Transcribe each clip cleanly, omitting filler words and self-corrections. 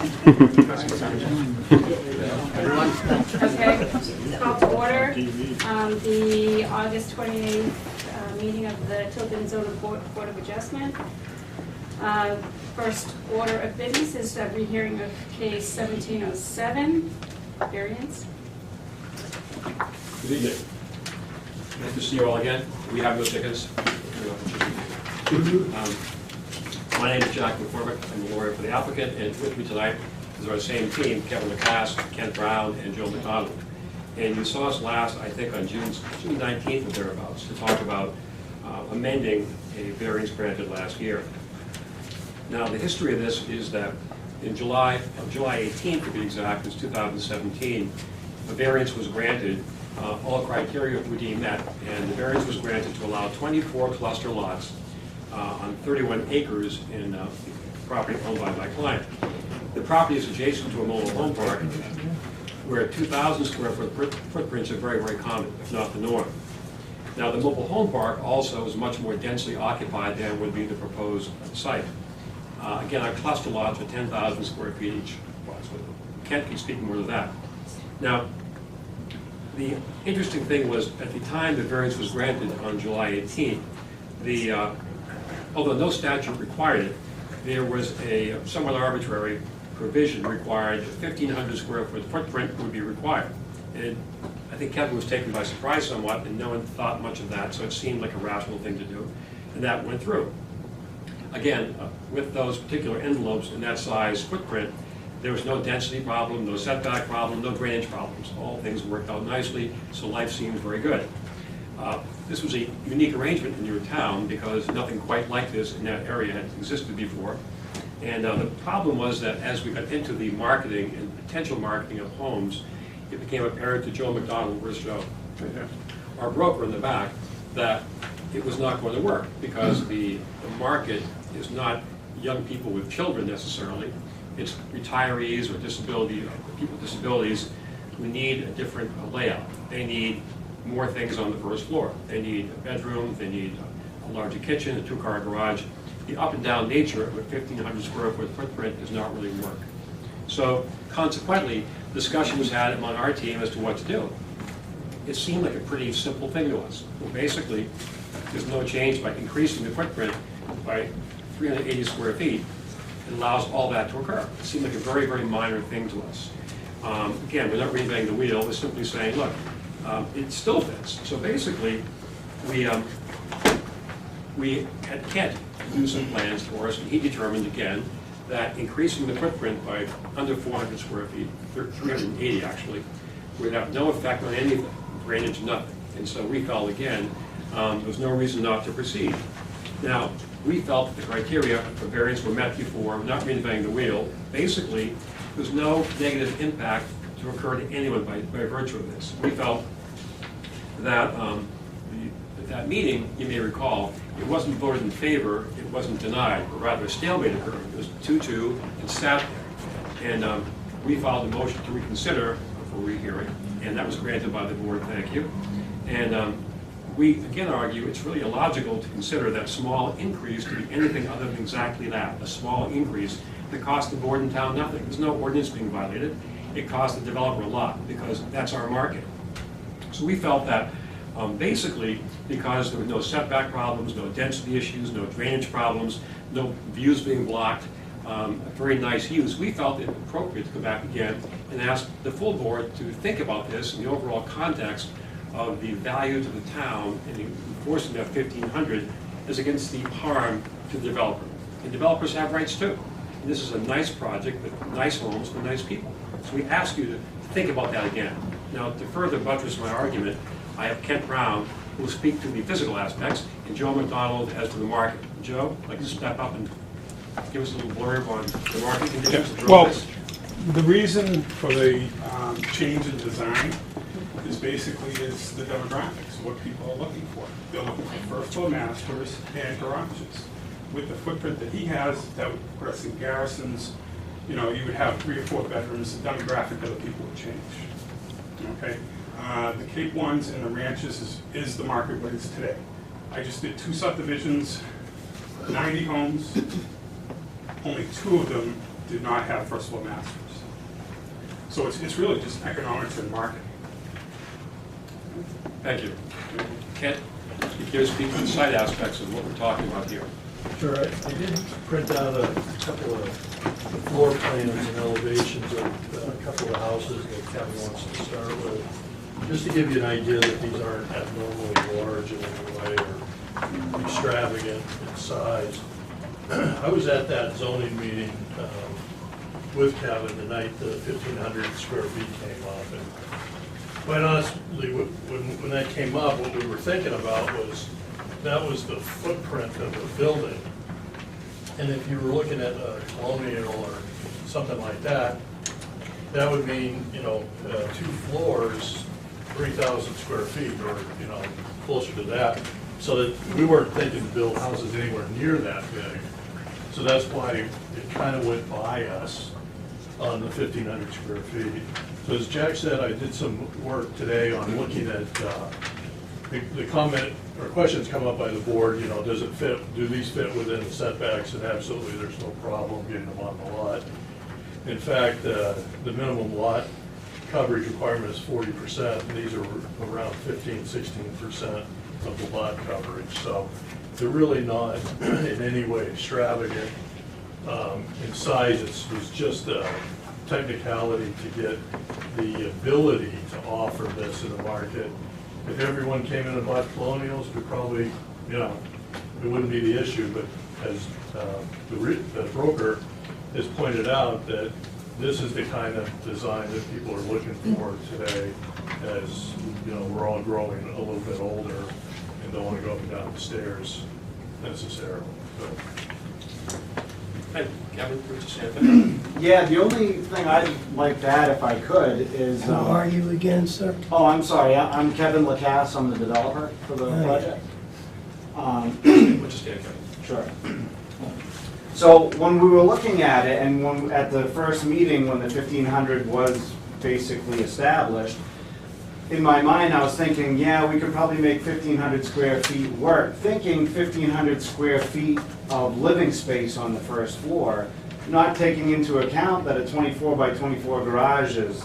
Okay, call to order the August 28th meeting of the Tilton Zoning Board of Adjustment. First order of business is a rehearing of case 1707, variance. Good evening. Nice to see you all again. We have no tickets. My name is Jack McCormick. I'm a lawyer for the applicant, and with me tonight is our same team, Kevin Lacasse, Kent Brown, and Joe McDonald. And you saw us last, I think, on June 19th or thereabouts, to talk about amending a variance granted last year. Now, the history of this is that in July 18th, to be exact, is 2017, a variance was granted. All criteria were deemed met, and the variance was granted to allow 24 cluster lots on 31 acres in property owned by my client. The property is adjacent to a mobile home park where 2,000 square foot footprints are very, very common, if not the norm. Now, the mobile home park also is much more densely occupied than would be the proposed site. Again, our cluster lots are 10,000 square feet each. Kent can speak more to that. Now, the interesting thing was, at the time the variance was granted on July 18th, although no statute required it, there was a somewhat arbitrary provision required that 1,500 square foot footprint would be required. And I think Kevin was taken by surprise somewhat, and no one thought much of that, so it seemed like a rational thing to do, and that went through. Again, with those particular envelopes in that size footprint, there was no density problem, no setback problem, no drainage problems. All things worked out nicely, so life seemed very good. This was a unique arrangement in your town because nothing quite like this in that area had existed before. And the problem was that as we got into the marketing and potential marketing of homes, it became apparent to Joe McDonald, where's Joe? Our broker in the back, that it was not going to work because the market is not young people with children necessarily. It's retirees or people with disabilities who need a different layout. They need more things on the first floor. They need a bedroom, they need a larger kitchen, a two-car garage. The up and down nature of a 1,500 square foot footprint does not really work. So consequently, discussion was had among our team as to what to do. It seemed like a pretty simple thing to us. Well, basically, there's no change by increasing the footprint by 380 square feet. It allows all that to occur. It seemed like a very, very minor thing to us. Again, we're not reinventing the wheel. We're simply saying, look, it still fits. So basically, we had Kent do some plans for us, and he determined again that increasing the footprint by under 400 square feet, 380 actually, would have no effect on anything, drainage, nothing. And so we felt again, there was no reason not to proceed. Now, we felt that the criteria for variance were met before, not reinventing the wheel. Basically, there's no negative impact to occur to anyone by virtue of this. We felt that at that meeting, you may recall, it wasn't voted in favor, it wasn't denied, but rather a stalemate occurred. It was 2-2, it sat there. And we filed a motion to reconsider for rehearing, and that was granted by the board, thank you. And we again argue it's really illogical to consider that small increase to be anything other than exactly that, a small increase that cost the board in town nothing. There's no ordinance being violated. It cost the developer a lot because that's our market. So we felt that basically because there were no setback problems, no density issues, no drainage problems, no views being blocked, a very nice use, we felt it appropriate to go back again and ask the full board to think about this in the overall context of the value to the town and enforcing that 1,500 as against the harm to the developer. And developers have rights too. And this is a nice project with nice homes for nice people. So we ask you to think about that again. Now, to further buttress my argument, I have Kent Brown, who will speak to the physical aspects, and Joe McDonald as to the market. Joe, I'd like to step up and give us a little blurb on the market conditions. Yeah. Well, the reason for the change in design is basically the demographics, what people are looking for. They're looking for first floor masters and garages. With the footprint that he has, that would put us in Garrison's, you know, you would have 3 or 4 bedrooms, the demographic of the people would change. Okay? The Cape Ones and the ranches is the market what it is today. I just did 2 subdivisions, 90 homes, only 2 of them did not have first floor masters. So it's really just economics and market. Thank you. Kent, you care to speak to the site aspects of what we're talking about here? Sure, I did print out a couple of floor plans and elevations of a couple of houses that Kevin wants to start with, just to give you an idea that these aren't abnormally large in any way or extravagant in size. I was at that zoning meeting with Kevin the night the 1,500 square feet came up, and quite honestly, when that came up, what we were thinking about was that was the footprint of the building. And if you were looking at a colonial or something like that, that would mean, 2 floors, 3,000 square feet, or, closer to that. So that we weren't thinking to build houses anywhere near that big. So that's why it kind of went by us on the 1,500 square feet. So as Jack said, I did some work today on looking at the comment or questions come up by the board, does it fit, do these fit within the setbacks? And absolutely, there's no problem getting them on the lot. In fact, the minimum lot coverage requirement is 40%, and these are around 15–16% of the lot coverage. So they're really not in any way extravagant in size. It was just a technicality to get the ability to offer this in the market. If everyone came in and bought colonials, we probably, it wouldn't be the issue, but as the broker has pointed out, that this is the kind of design that people are looking for today, as, we're all growing a little bit older and don't want to go up and down the stairs necessarily. So. Hey, Kevin, what's saying? Yeah, the only thing I'd like to add, if I could, is... Who are you again, sir? Oh, I'm sorry. I'm Kevin Lacasse. I'm the developer for the Hi. project. What's your stand, Kevin? Sure. So when we were looking at it, and at the first meeting when the 1,500 was basically established, in my mind I was thinking, yeah, we could probably make 1,500 square feet work, thinking 1,500 square feet of living space on the first floor, not taking into account that a 24 by 24 garage is,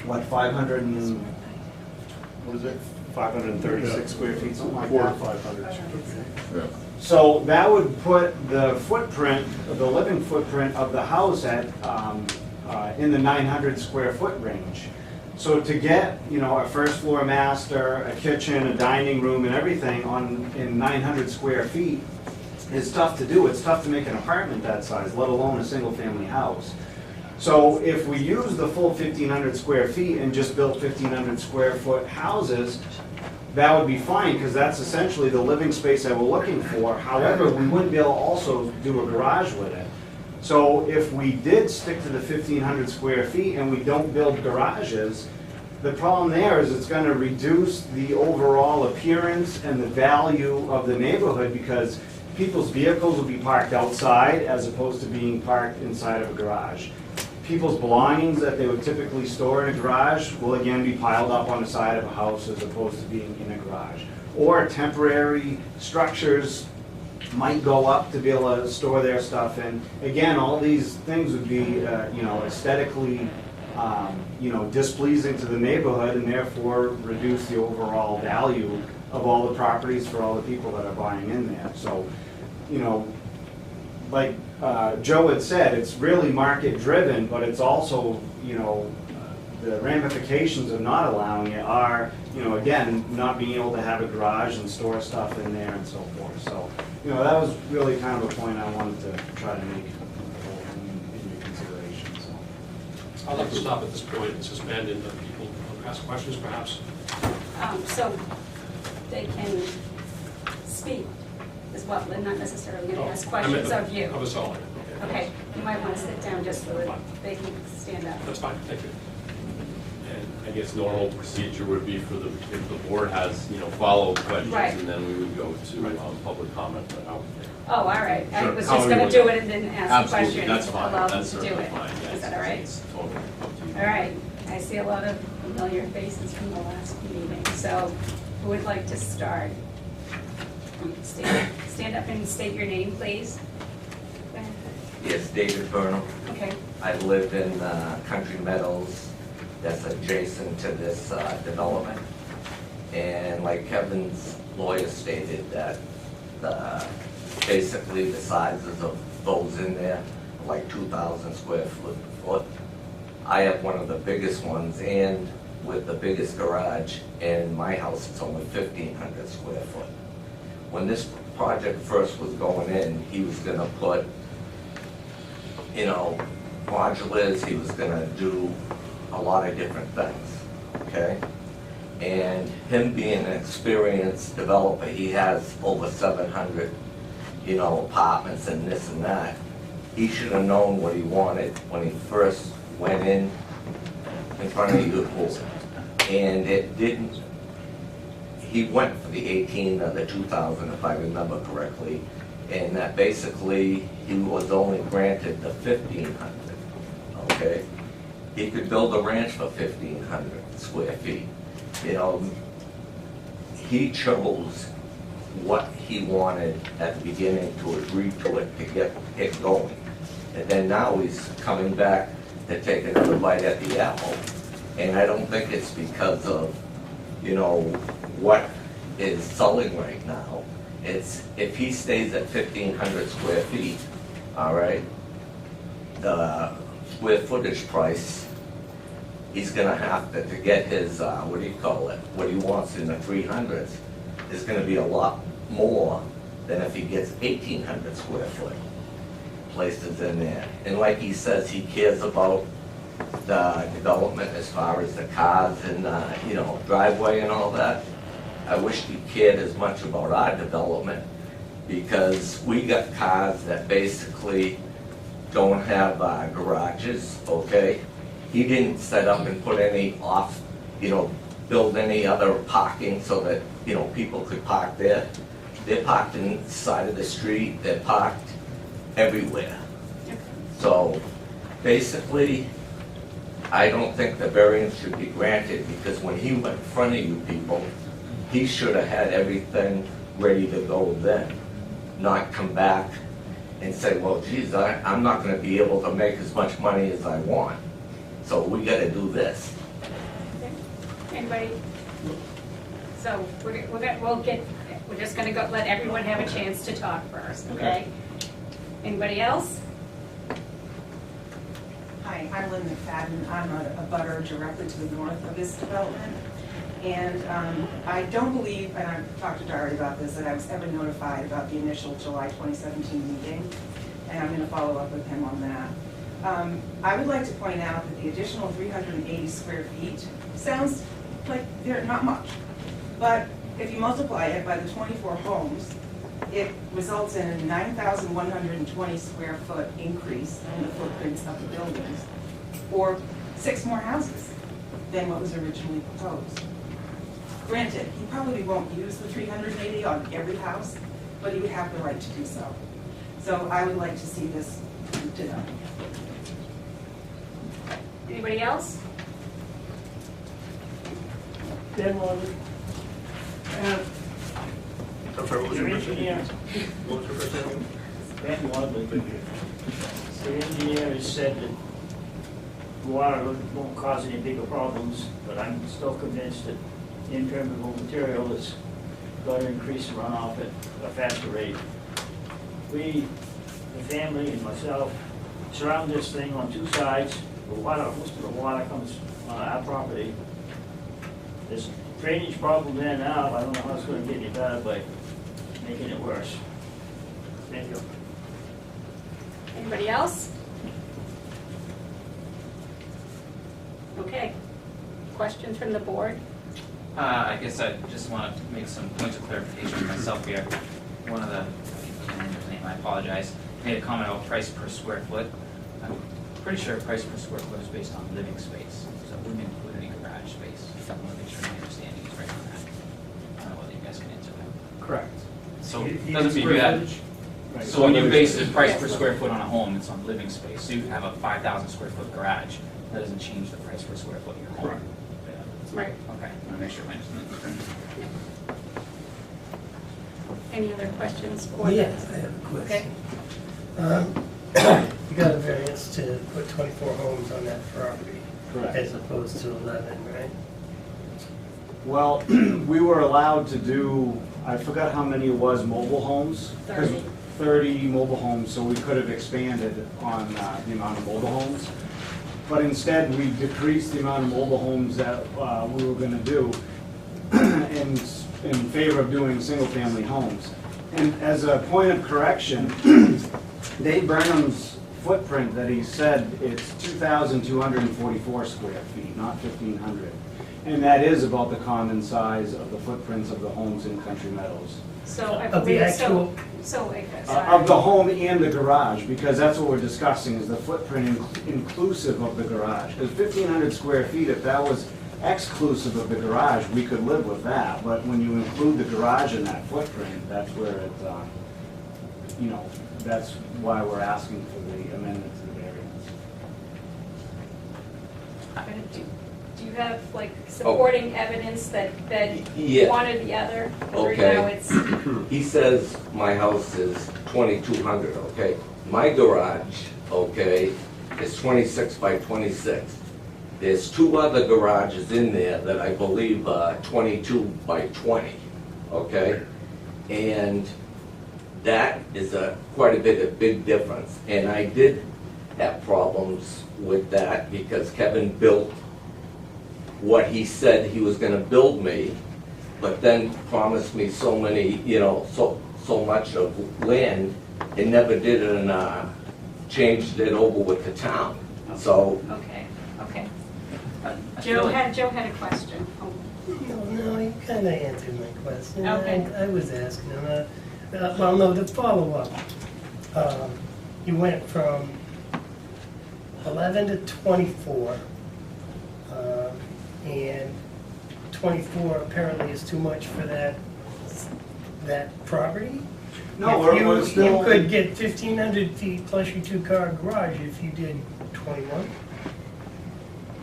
what, 536 square feet, something like 400 that. to 500 square feet. So that would put the footprint, the living footprint of the house at in the 900 square foot range. So to get, a first floor master, a kitchen, a dining room, and everything in 900 square feet is tough to do. It's tough to make an apartment that size, let alone a single family house. So if we use the full 1,500 square feet and just built 1,500 square foot houses, that would be fine, because that's essentially the living space that we're looking for. However, we wouldn't be able to also do a garage with it. So if we did stick to the 1,500 square feet and we don't build garages, the problem there is it's going to reduce the overall appearance and the value of the neighborhood, because people's vehicles will be parked outside as opposed to being parked inside of a garage. People's belongings that they would typically store in a garage will again be piled up on the side of a house as opposed to being in a garage. Or temporary structures might go up to be able to store their stuff in. Again, all these things would be, aesthetically, displeasing to the neighborhood, and therefore reduce the overall value of all the properties for all the people that are buying in there. So, like Joe had said, it's really market driven, but it's also, the ramifications of not allowing it are, again, not being able to have a garage and store stuff in there and so forth. So, that was really kind of a point I wanted to try to make in your consideration. So. I'd like to stop at this point and suspend, and let people ask questions, perhaps. So they can speak as well, they're not necessarily going to ask questions of you. Of us all. Okay, you might want to sit down just so that they can stand up. That's fine, thank you. And I guess normal procedure would be for if the board has, follow-up questions, Right. and then we would go to public comment. Oh, all right. I Sure. was How just we going to would- do it and then ask the Absolutely, questions. that's fine, Allow them that's to do certainly it. fine, yes. Is that all right? It's totally up to you. All right. I see a lot of familiar faces from the last meeting. So who would like to start? Stand up and state your name, please. Go ahead. Yes, David Burnham. Okay. I live in Country Meadows, that's adjacent to this development. And like Kevin's lawyer stated, that basically the sizes of those in there are like 2,000 square foot. I have one of the biggest ones, and with the biggest garage, and my house is only 1,500 square foot. When this project first was going in, he was gonna put, you know, modulars, he was gonna do a lot of different things, okay? And him being an experienced developer, he has over 700, you know, apartments and this and that. He should have known what he wanted when he first went in front of you. And it didn't, he went for the 18 or the 2,000, if I remember correctly, and that basically he was only granted the 1,500, okay? He could build a ranch for 1,500 square feet. You know, he chose what he wanted at the beginning to agree to it, to get it going. And then now he's coming back to take another bite at the apple. And I don't think it's because of, you know, what is selling right now. It's, if he stays at 1,500 square feet, all right, the square footage price, he's gonna have to get his, what do you call it, what he wants in the 300s, is gonna be a lot more than if he gets 1,800 square foot places in there. And like he says, he cares about the development as far as the cars and, you know, driveway and all that. I wish he cared as much about our development, because we got cars that basically don't have garages, okay? He didn't set up and put any off, you know, build any other parking so that, you know, people could park there. They're parked in the side of the street, they're parked everywhere. So basically, I don't think the variance should be granted, because when he went in front of you people, he should have had everything ready to go then, not come back and say, well, geez, I'm not gonna be able to make as much money as I want. So we gotta do this. Anybody? So we're just gonna go, let everyone have a chance to talk first, okay? Anybody else? Hi, I'm Lynn McFadden. I'm a butter directly to the north of this development. And I don't believe, and I've talked to Dari about this, that I was ever notified about the initial July 2017 meeting. And I'm going to follow up with him on that. I would like to point out that the additional 380 square feet sounds like they're not much. But if you multiply it by the 24 homes, it results in a 9,120 square foot increase in the footprints of the buildings, or 6 more houses than what was originally proposed. Granted, he probably won't use the 380 on every house, but he would have the right to do so. So I would like to see this done. Anybody else? Ben Wadley. I'm sorry, what was your question? Engineer. What was your first name? Ben Wadley. The engineer has said that water won't cause any bigger problems, but I'm still convinced that impermeable material is going to increase runoff at a faster rate. We, the family and myself, surround this thing on 2 sides. The water, most of the water comes on our property. There's a drainage problem there now. I don't know how it's going to get any better by making it worse. Thank you. Anybody else? Okay. Questions from the board? I guess I just want to make some points of clarification myself here. One of the, I can't remember his name, I apologize, made a comment about price per square foot. I'm pretty sure price per square foot is based on living space, so it wouldn't include any garage space. I want to make sure my understanding is right on that. I don't know whether you guys can answer that. Correct. So it doesn't mean you have, so when you base the price per square foot on a home, it's on living space. So you have a 5,000 square foot garage, that doesn't change the price per square foot of your home. Correct. Right. Okay, I want to make sure my understanding is correct. Any other questions? for Yes, I have a Okay. question. You got a variance to put 24 homes on that property Correct. as opposed to 11, right? Well, we were allowed to do, I forgot how many it was, mobile homes. 30. 30 mobile homes, so we could have expanded on the amount of mobile homes. But instead, we decreased the amount of mobile homes that we were gonna do in favor of doing single-family homes. And as a point of correction, Dave Burnham's footprint that he said, it's 2,244 square feet, not 1,500. And that is about the common size of the footprints of the homes in Country Meadows. So I Of the believe, actual, Of the home and the garage, because that's what we're discussing, is the footprint inclusive of the garage. Because 1,500 square feet, if that was exclusive of the garage, we could live with that. But when you include the garage in that footprint, that's where it, that's why we're asking for the amendment to the variance. do you have like supporting evidence that Yeah. one or the other? Or Okay. now it's, He says my house is 2,200, okay? My garage, okay, is 26 by 26. There's two other garages in there that I believe are 22 by 20, okay? And that is quite a big difference. And I did have problems with that because Kevin built what he said he was gonna build me, but then promised me so many, so much of land, and never did it and changed it over with the town. So, okay. I feel like- Joe had a question. Oh, no, you kind of answered my question. Okay. I was asking him, well, no, to follow up. You went from 11 to 24, and 24 apparently is too much for that property? No, If we're still. You could get 1,500 feet plus your two-car garage if you did 21?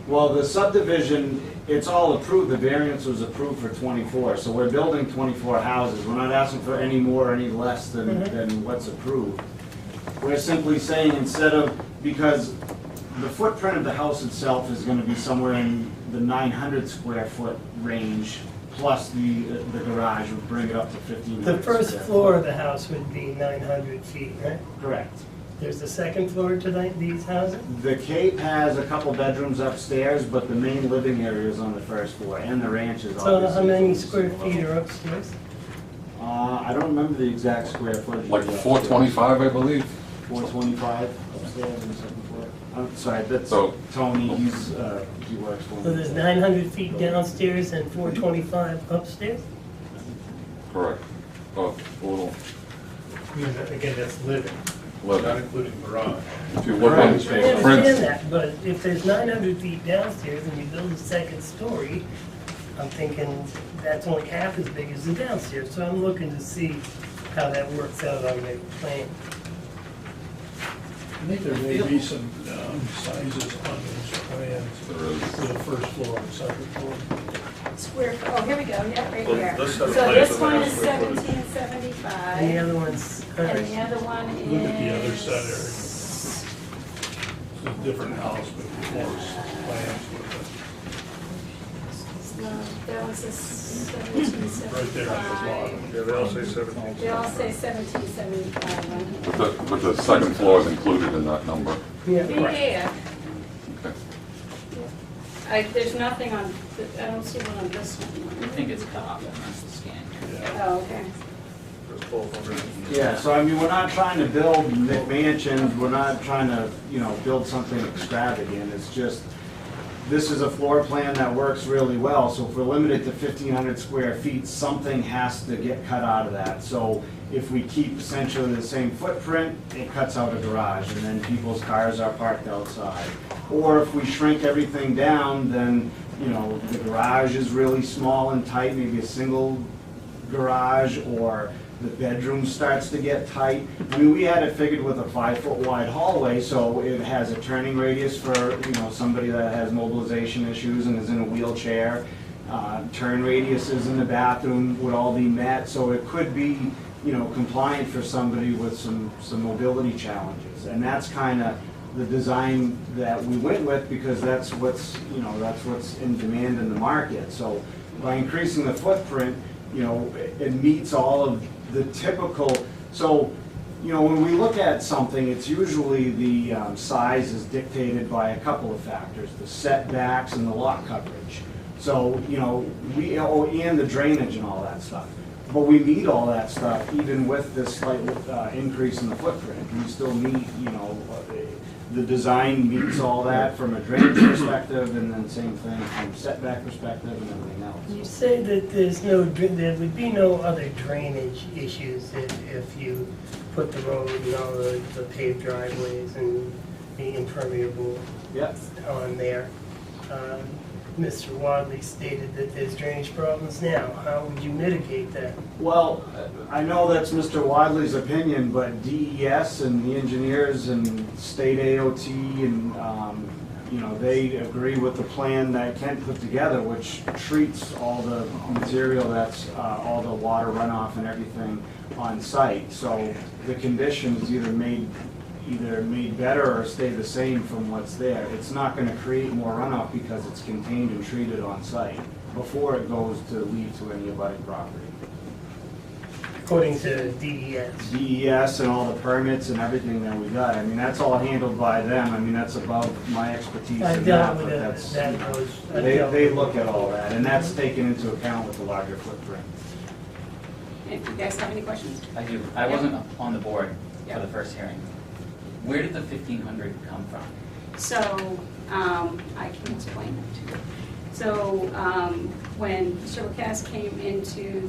Well, the subdivision, it's all approved, the variance was approved for 24, so we're building 24 houses. We're not asking for any more or any less than what's approved. We're simply saying instead of, because the footprint of the house itself is gonna be somewhere in the 900 square foot range, plus the garage would bring it up to 1,500. The first square floor foot. of the house would be 900 feet, right? Correct. There's the second floor to these houses? The Cape has a couple bedrooms upstairs, but the main living area is on the first floor, and the ranch is So obviously. how many on the square single feet level. are upstairs? I don't remember the exact square footage. Like of the upstairs. 425, I believe. 425 upstairs on the second floor. I'm sorry, that's So- Tony, he works for me. So there's 900 feet downstairs and 425 upstairs? Correct. Oh, total Again, that's living, not 11. including garage. If you look on I understand print, that, but if there's 900 feet downstairs and you build a second story, I'm thinking that's only half as big as the downstairs. So I'm looking to see how that works out on the plan. I think there may be some sizes on those plans there is. for the first floor and second floor. square, oh, here we go, yeah, right Well, here. let's So have a plan this for one that is square footage. 1775. And the other one's, And the other one is. Look at the other side area. It's a different house, but of course, plans with That one says it. Right there at the 1775. bottom. Yeah, they all say 17. They all say 1775 on here. But the second floor is included in that number. yeah, Yeah. Okay. There's nothing on, I don't see one on this I one. think it's cut off on the scan. Oh, okay. There's 1,200. Yeah, so I mean, we're not trying to build McMansions, we're not trying to, build something extravagant. It's just, this is a floor plan that works really well, so if we're limited to 1,500 square feet, something has to get cut out of that. So if we keep essentially the same footprint, it cuts out a garage, and then people's cars are parked outside. Or if we shrink everything down, then, the garage is really small and tight, maybe a single garage, or the bedroom starts to get tight. I mean, we had it figured with a 5-foot wide hallway, so it has a turning radius for, somebody that has mobilization issues and is in a wheelchair. Turn radiuses in the bathroom would all be met, so it could be, compliant for somebody with some mobility challenges. And that's kind of the design that we went with, because that's what's in demand in the market. So by increasing the footprint, it meets all of the typical, so, when we look at something, it's usually the size is dictated by a couple of factors, the setbacks and the lot coverage. So, and the drainage and all that stuff. But we meet all that stuff even with this slight increase in the footprint. We still meet, the design meets all that from a drainage perspective, and then same thing from setback perspective and everything else. You say that there would be no other drainage issues if you put the road and all the paved driveways and the impermeable Yep. on there. Mr. Wadley stated that there's drainage problems now. How would you mitigate that? Well, I know that's Mr. Wadley's opinion, but DES and the engineers and state AOT and, they agree with the plan that Kent put together, which treats all the material that's, all the water runoff and everything on site. So the conditions either made better or stay the same from what's there. It's not going to create more runoff because it's contained and treated on site before it goes to lead to any abutting property. According to DES. DES and all the permits and everything that we got, I mean, that's all handled by them. I mean, that's above my expertise I in dealt that, with but that. they look at all that, and that's taken into account with the larger footprint. If you guys have any questions? I do. I wasn't on the board Yeah. for the first hearing. Where did the 1,500 come from? So, I can explain that to you. So, when Mr. Lacasse came into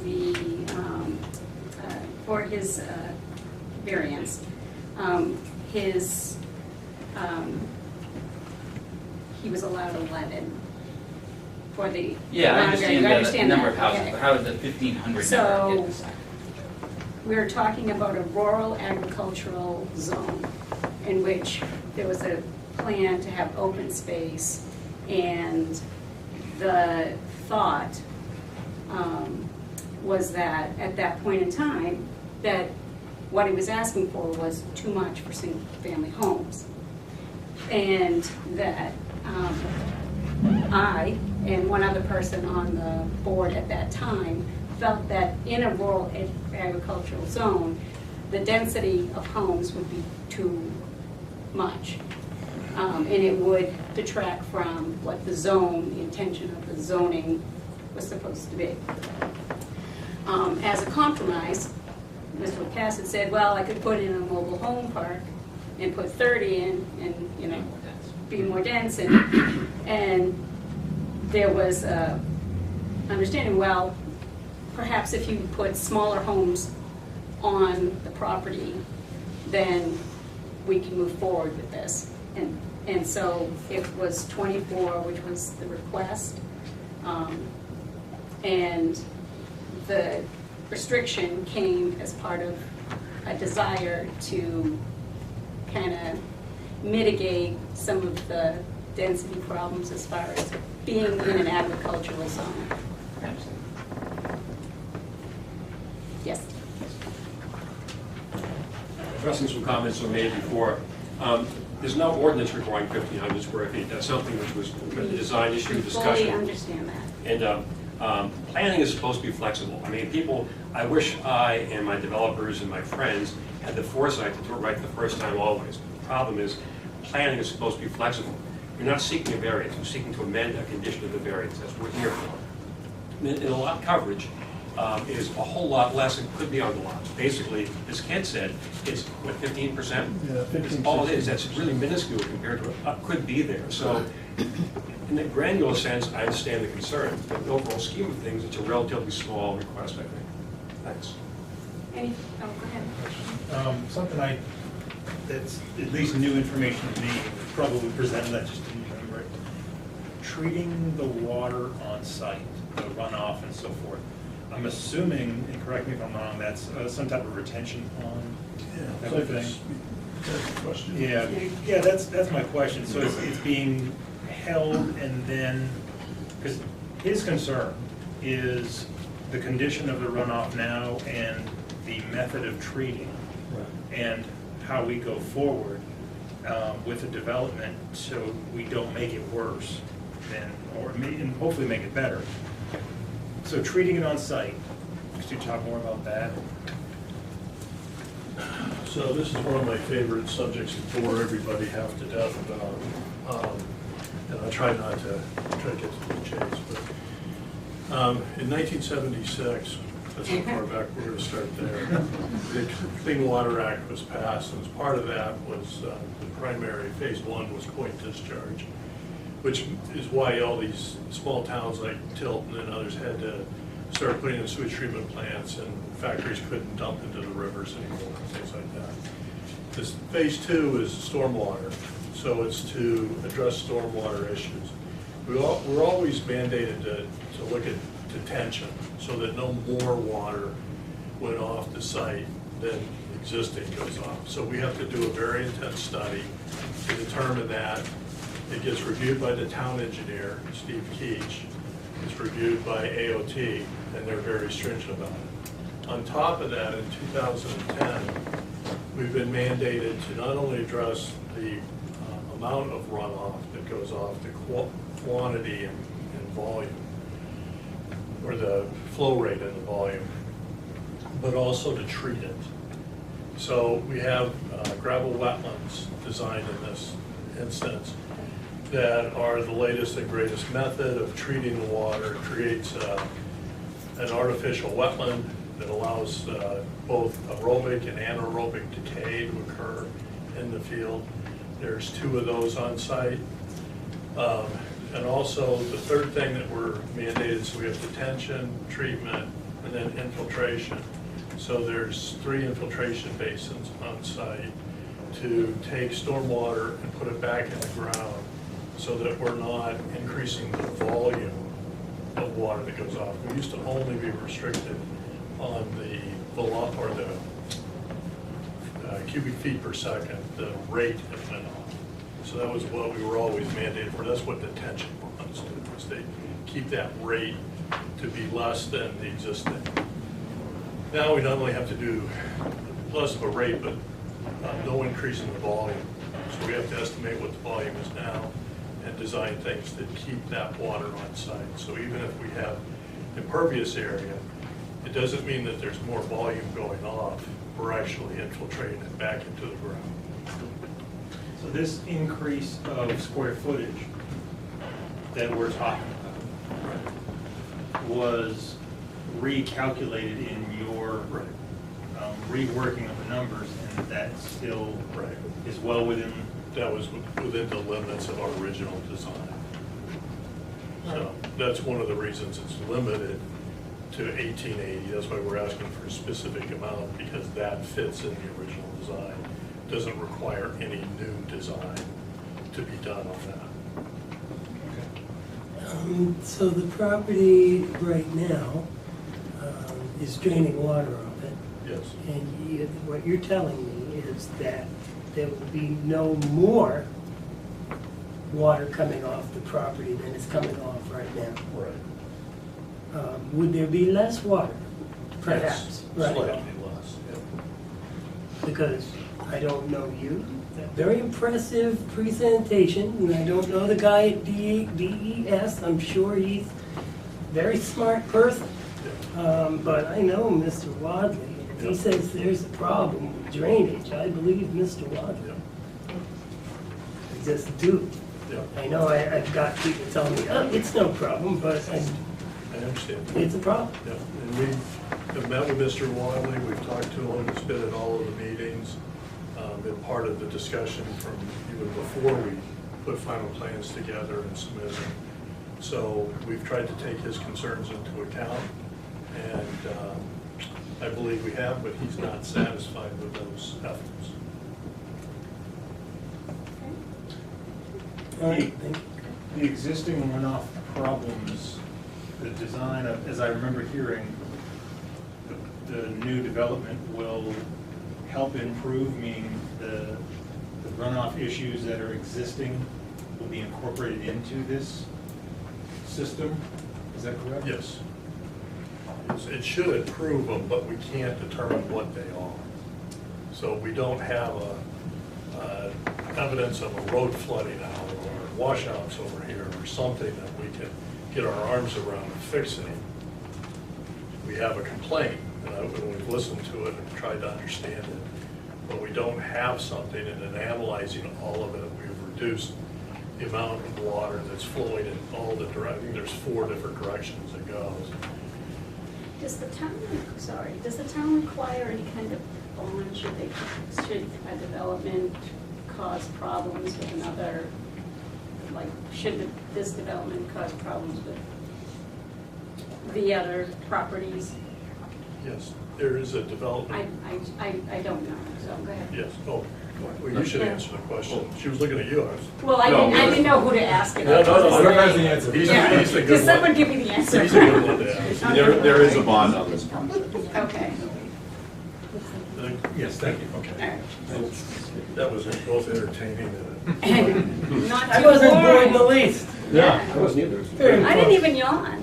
for his variance, he was allowed 11 for the. Yeah, I You understand the number that? of houses, Okay. but how did the 1,500 So- number get decided? We're talking about a rural agricultural zone in which there was a plan to have open space, and the thought was that at that point in time, that what he was asking for was too much for single-family homes. And that I and one other person on the board at that time felt that in a rural agricultural zone, the density of homes would be too much. And it would detract from what the intention of the zoning was supposed to be. As a compromise, Mr. Lacasse had said, well, I could put in a mobile home park and put 30 in and, be more dense. And there was understanding, well, perhaps if you put smaller homes on the property, then we can move forward with this. And so it was 24, which was the request. And the restriction came as part of a desire to kind of mitigate some of the density problems as far as being in an agricultural zone. Yes. Addressing some comments were made before, there's no ordinance requiring 1,500 square feet. That's something which was a design issue We discussion. fully understand that. And planning is supposed to be flexible. I mean, I wish I and my developers and my friends had the foresight to do it right the first time always. The problem is, planning is supposed to be flexible. You're not seeking a variance, you're seeking to amend a condition of the variance. That's what we're here for. And a lot coverage is a whole lot less and could be on the lots. Basically, as Kent said, it's what, 15%? Yeah, 15, It's all it is. That's really minuscule compared to what could be there. So in the granular sense, I understand the concern, but in the overall scheme of things, it's a relatively small request, I think. Thanks. Go ahead. Something that's at least new information to me, probably presented, I just didn't remember it. Treating the water on site, the runoff and so forth. I'm assuming, and correct me if I'm wrong, that's some type of retention pond type of thing. That's the question. Yeah, that's my question. So it's being held, and then, because his concern is the condition of the runoff now and the method of treating Right. and how we go forward with the development so we don't make it worse and hopefully make it better. So treating it on site, could you talk more about that? So this is one of my favorite subjects to bore everybody half to death about. And I try not to get to the chase, but in 1976, that's how far back we're going to start there, the Clean Water Act was passed, and as part of that was the primary, phase one was point discharge, which is why all these small towns like Tilton and others had to start putting in sewage treatment plants, and factories couldn't dump into the rivers anymore, and things like that. This phase two is stormwater, so it's to address stormwater issues. We're always mandated to look at detention, so that no more water went off the site than existing goes off. So we have to do a very intense study to determine that. It gets reviewed by the town engineer, Steve Keach. It's reviewed by AOT, and they're very stringent about it. On top of that, in 2010, we've been mandated to not only address the amount of runoff that goes off, the quantity and volume, or the flow rate and the volume, but also to treat it. So we have gravel wetlands designed in this instance that are the latest and greatest method of treating the water. It creates an artificial wetland that allows both aerobic and anaerobic decay to occur in the field. There's 2 of those on site. And also the third thing that we're mandated, so we have detention, treatment, and then infiltration. So there's 3 infiltration basins on site to take stormwater and put it back in the ground so that we're not increasing the volume of water that goes off. We used to only be restricted on the cubic feet per second, the rate that went off. So that was what we were always mandated for. That's what detention bonds do, is they keep that rate to be less than the existing. Now we not only have to do less of a rate, but no increase in the volume. So we have to estimate what the volume is now and design things that keep that water on site. So even if we have impervious area, it doesn't mean that there's more volume going off. We're actually infiltrating it back into the ground. So this increase of square footage that we're talking about was recalculated in your reworking of the numbers, and that still is well within. That was within the limits of our original design. So that's one of the reasons it's limited to 1880. That's why we're asking for a specific amount, because that fits in the original design. Doesn't require any new design to be done on that. So the property right now is draining water off it. Yes. And what you're telling me is that there will be no more water coming off the property than is coming off right now. Right. Would there be less water? Perhaps. Yes, Right. slightly less. Yep. Because I don't know you. Very impressive presentation, and I don't know the guy at DES. I'm sure he's a very smart person. But I know Mr. Wadley. If he says there's a problem with drainage, I believe Mr. Wadley. I just do. Yeah. I know I've got people telling me, oh, it's no problem, but I understand. it's a problem. Yeah. And we have met with Mr. Wadley. We've talked to him. He's been at all of the meetings. Been part of the discussion from even before we put final plans together and submit them. So we've tried to take his concerns into account, and I believe we have, but he's not satisfied with those efforts. All right, thank you. The existing runoff problems, the design of, as I remember hearing, the new development will help improve, meaning the runoff issues that are existing will be incorporated into this system. Is that correct? Yes. is it should improve them, but we can't determine what they are. So we don't have evidence of a road flooding out or washouts over here or something that we can get our arms around fixing. We have a complaint, and we've listened to it and tried to understand it, but we don't have something, and in analyzing all of it, we've reduced the amount of water that's flowing in all the directions. There's 4 different directions it goes. Does the town require any kind of bond? Should a development cause problems with another, like, should this development cause problems with the other properties? Yes, there is a development. I don't know, so go ahead. Yes, oh, well, you should answer the question. She was looking at you. Well, I didn't know who to ask it. No, Whoever has the answer. He's Yeah. he's the good Does one. someone give me the answer? He's a good one to ask. There is a bond on this project. Okay, Yes, thank you, all okay. right. That was both entertaining and. And not I too wasn't bored in boring. the least. Yeah, I wasn't either. Very I didn't close. even yawn.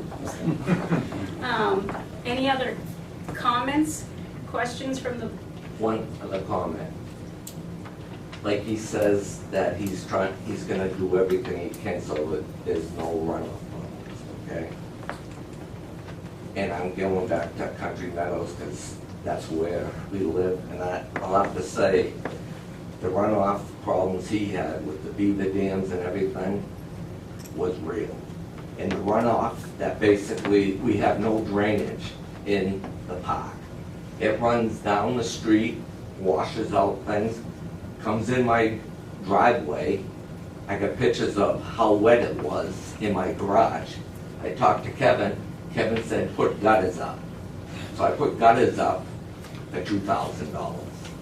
Any other comments, questions from the, One other comment. Like he says that he's gonna do everything he can so that there's no runoff problems, okay? And I'm going back to Country Meadows because that's where we live, and I'll have to say, the runoff problems he had with the beaver dams and everything was real. And the runoff, that basically, we have no drainage in the park. It runs down the street, washes out things, comes in my driveway. I got pictures of how wet it was in my garage. I talked to Kevin. Kevin said, put gutters up. So I put gutters up for $2,000.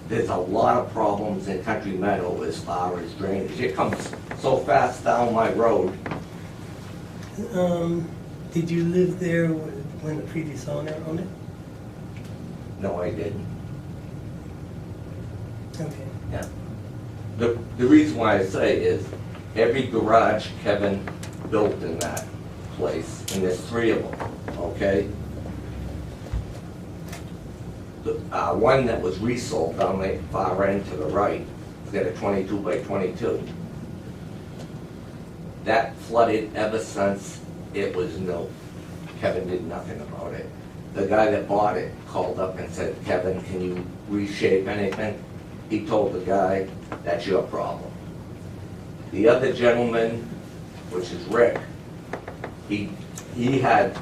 There's a lot of problems in Country Meadow as far as drainage. It comes so fast down my road. Did you live there when the previous owner owned it? No, I didn't. Okay. Yeah. The reason why I say is every garage Kevin built in that place, and there's 3 of them, okay? The one that was resold down the far end to the right, it's got a 22 by 22. That flooded ever since it was new. Kevin did nothing about it. The guy that bought it called up and said, Kevin, can you reshape anything? He told the guy, that's your problem. The other gentleman, which is Rick, he had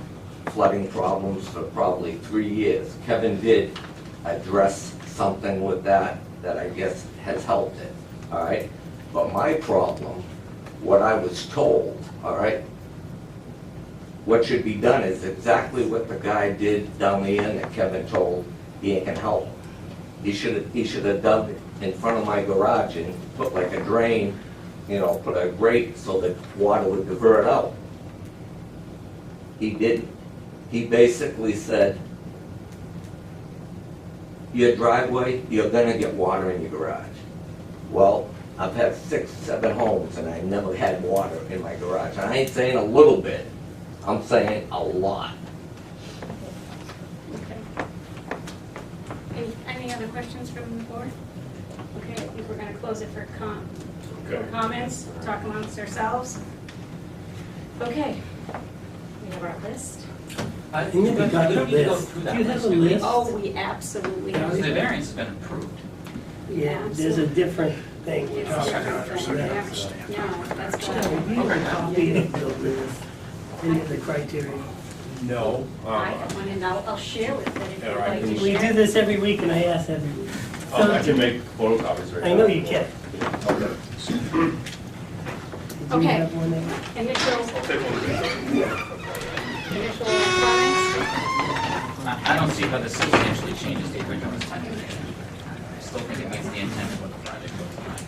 flooding problems for probably 3 years. Kevin did address something with that I guess has helped it, all right? But my problem, what I was told, all right, what should be done is exactly what the guy did down the end that Kevin told he ain't gonna help him. He should have dug it in front of my garage and put like a drain, you know, put a grate so that water would divert out. He didn't. He basically said, your driveway, you're gonna get water in your garage. Well, I've had 6, 7 homes and I never had water in my garage. And I ain't saying a little bit, I'm saying a lot. okay. Any other questions from the board? Okay, I think we're gonna close it for comments, talk amongst ourselves. Okay, we have our list. You never got a list. Do you have a list? Oh, we absolutely have. The variance has been approved. Yeah, there's a different thing. It's we're talking different about. thing. Yeah. No, that's So, fine. you have a copy of the list, any of the criteria. No. I have one, and I'll share with it if Yeah, you'd right. like to We do share. this every week, and I ask every week. I can make photocopies right now. I know you can. Okay. Did you Okay. have one there? Initial Take one. comments? I don't see how this substantially changes the original intent. I still think it meets the intent of what the project was designed.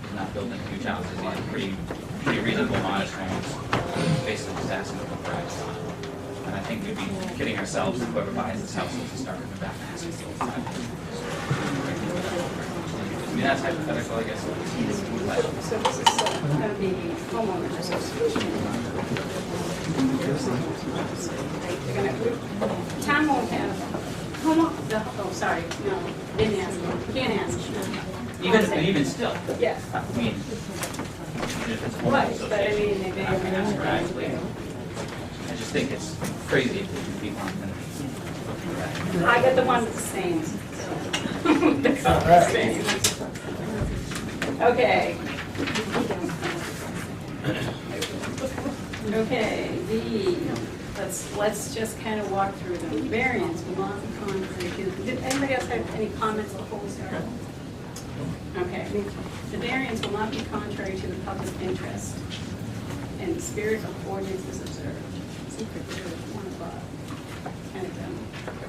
He's not building huge houses, he's pretty reasonable, modest homes, basically just asking for the price on it. And I think we'd be kidding ourselves if whoever buys this house is to start from the back and asking for the time. I mean, that's hypothetical, I guess. So this is gonna be homeowners association. Town won't have, oh, sorry, no, didn't ask, can't ask. Even still, Yeah, I mean, even if it's one right, but I mean, they may or may not. Right. I just think it's crazy if people aren't gonna be. I got the one with the stains. The color stains. Okay. Okay, let's just kind of walk through the variance. We want the concrete. Did anybody else have any comments before we start? Okay. The variance will not be contrary to the public interest, and the spirit of ordinance is observed. One above. Kind of done.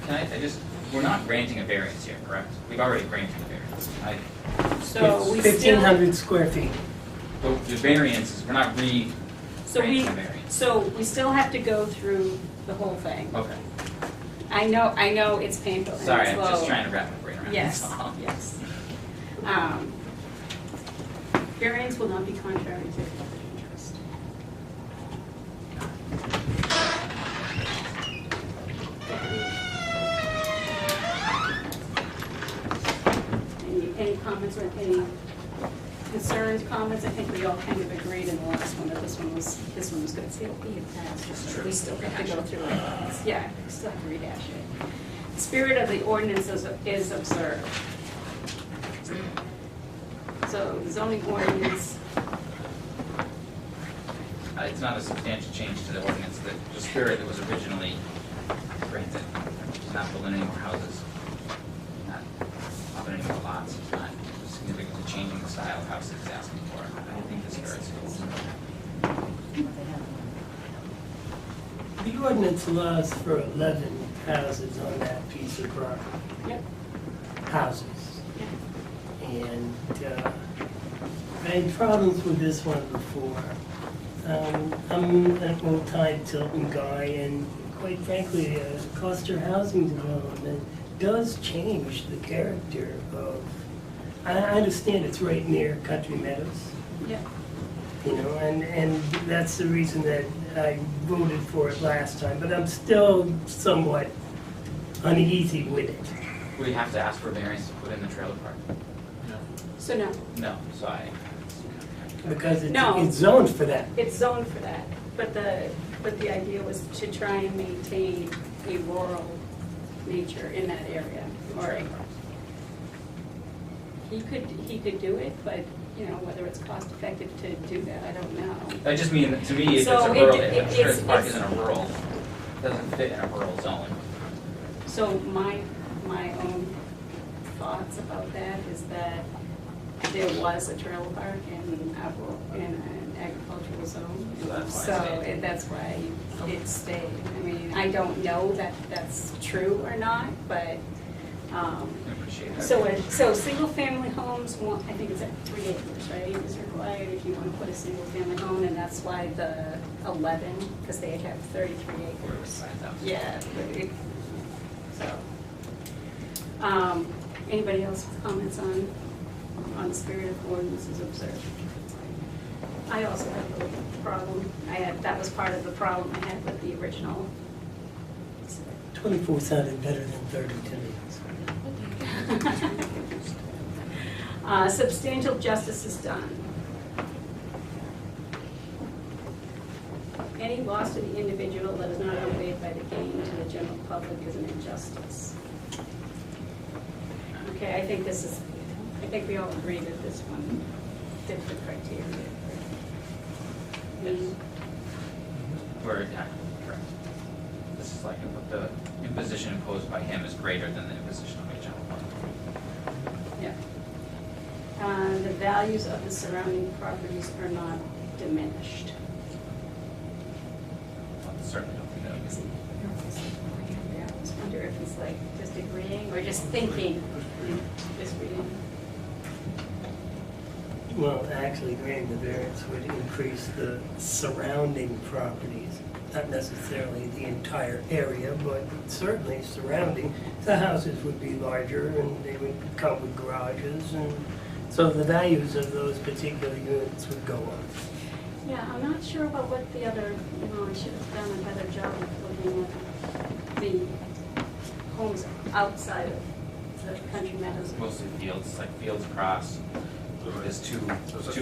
Can I just, we're not granting a variance here, correct? We've already granted a variance. So we It's still. 1,500 square feet. The variance is, we're not granting a variance. So we still have to go through the whole thing. Okay, I know it's painful and it's sorry, I'm just slow. trying to wrap my brain around Yes, this. all. yes. Variance will not be contrary to public interest. Any comments or any concerns, comments? I think we all kind of agreed in the last one that this one was good. See, it'll be a pass. We still have to go through it. Yeah, we still have to redash it. The spirit of the ordinance is observed. So the zoning ordinance, It's not a substantial change to the ordinance, the spirit that was originally granted, not building any more houses, not building any more lots, not significantly changing the style of house that he's asking for. I think the spirit's cool. The ordinance allows for 11 houses on that piece of property. yep. Houses. And I had problems with this one before. I'm an old-time Tilton guy, and quite frankly, cluster housing development does change the character of, I understand it's right near Country Meadows, Yeah. you know, and that's the reason that I voted for it last time, but I'm still somewhat uneasy with it. We have to ask for variance to put in the trailer park? So no, No, so Because No. it's zoned for that. it's zoned for that. But the idea was to try and maintain a rural nature in that area. Or he could do it, but you know whether it's cost effective to do that, I don't know. I just mean, to me, if it's So a rural, it- if a trailer it's- park isn't a rural, doesn't fit in a rural zone. So my own thoughts about that is that there was a trailer park in an agricultural zone. So that's why it So stayed. that's why it stayed. I mean, I don't know that that's true or not, but, I appreciate that. so single-family homes, I think it's at 3 acres, right, is required if you want to put a single-family home, and that's why the 11, because they have 33 acres. 5,000. Yeah, so. Anybody else with comments on the spirit of ordinances observed? I also have a problem. That was part of the problem I had with the original. 24 sounded better than 30 to me. Substantial justice is done. Any loss to the individual that is not outweighed by the gain to the general public is an injustice. Okay, I think we all agree that this one fit the criteria. Yeah, correct. This is like, the imposition imposed by him is greater than the imposition of the general public. Yeah. The values of the surrounding properties are not diminished. Certainly don't think that would be. Yeah, I just wonder if he's like just agreeing or just thinking, just reading. Well, actually, granting the variance would increase the surrounding properties, not necessarily the entire area, but certainly surrounding. The houses would be larger and they would come with garages, and so the values of those particular units would go up. Yeah, I'm not sure about what the other, I should have done a better job of looking at the homes outside of the country meadows. Mostly fields, like fields across. There's two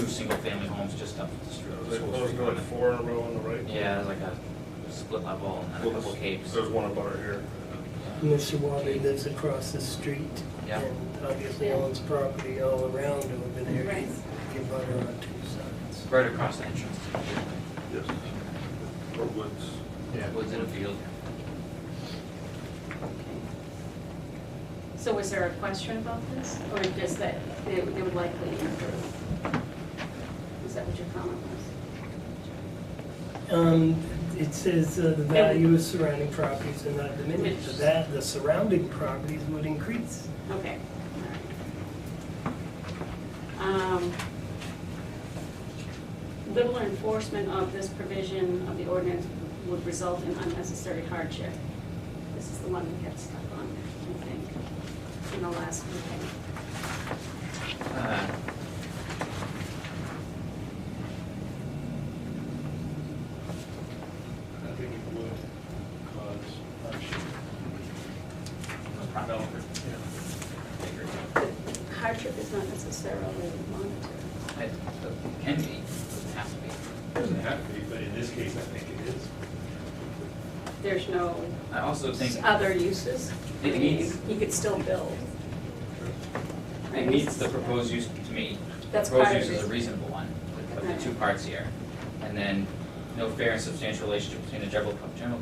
single-family homes just up the street. Those go like 4 in a row on the right? Yeah, there's like a split level and then a couple capes. There's one about here. Mr. Wadley lives across the street. Yeah. And obviously owns property all around over there. Right. Give butter on two sides. Right across the entrance. Yes. Or woods. Yeah. Woods in a field. So was there a question about this, or just that they would likely improve? Is that what your comment was? It says the value of surrounding properties are not diminished, so that the surrounding properties would increase. Okay. All right. Little enforcement of this provision of the ordinance would result in unnecessary hardship. This is the one that gets stuck on there, I think, in the last meeting. I think it would cause hardship. The hardship is not necessarily monetary. It can be, doesn't have to be. It doesn't have to be, but in this case, I think it is. There's no I also think other uses. it needs, He could still build. it needs the proposed use to me. That's Proposed part of use is a it. reasonable one, of the Right. two parts here. And then no fair and substantial relationship between the general public, general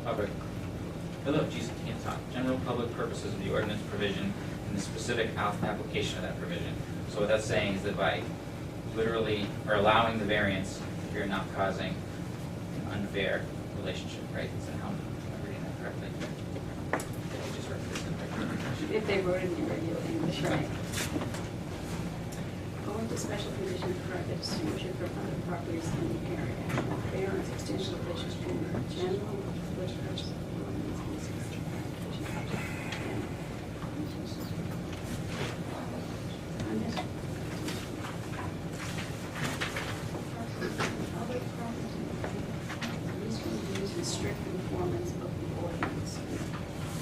public purposes of the ordinance provision and the specific application of that provision. So what that's saying is that by literally, or allowing the variance, you're not causing an unfair relationship, right? So how, am I reading that correctly? Did I just read this in If they wrote it in regular English, right? Going to special conditions for the distinguishing from other properties in the area. Fair and substantial relations between the general which purpose of the ordinance and the specific application. On this. Public property. These will use in strict conformance of the ordinance.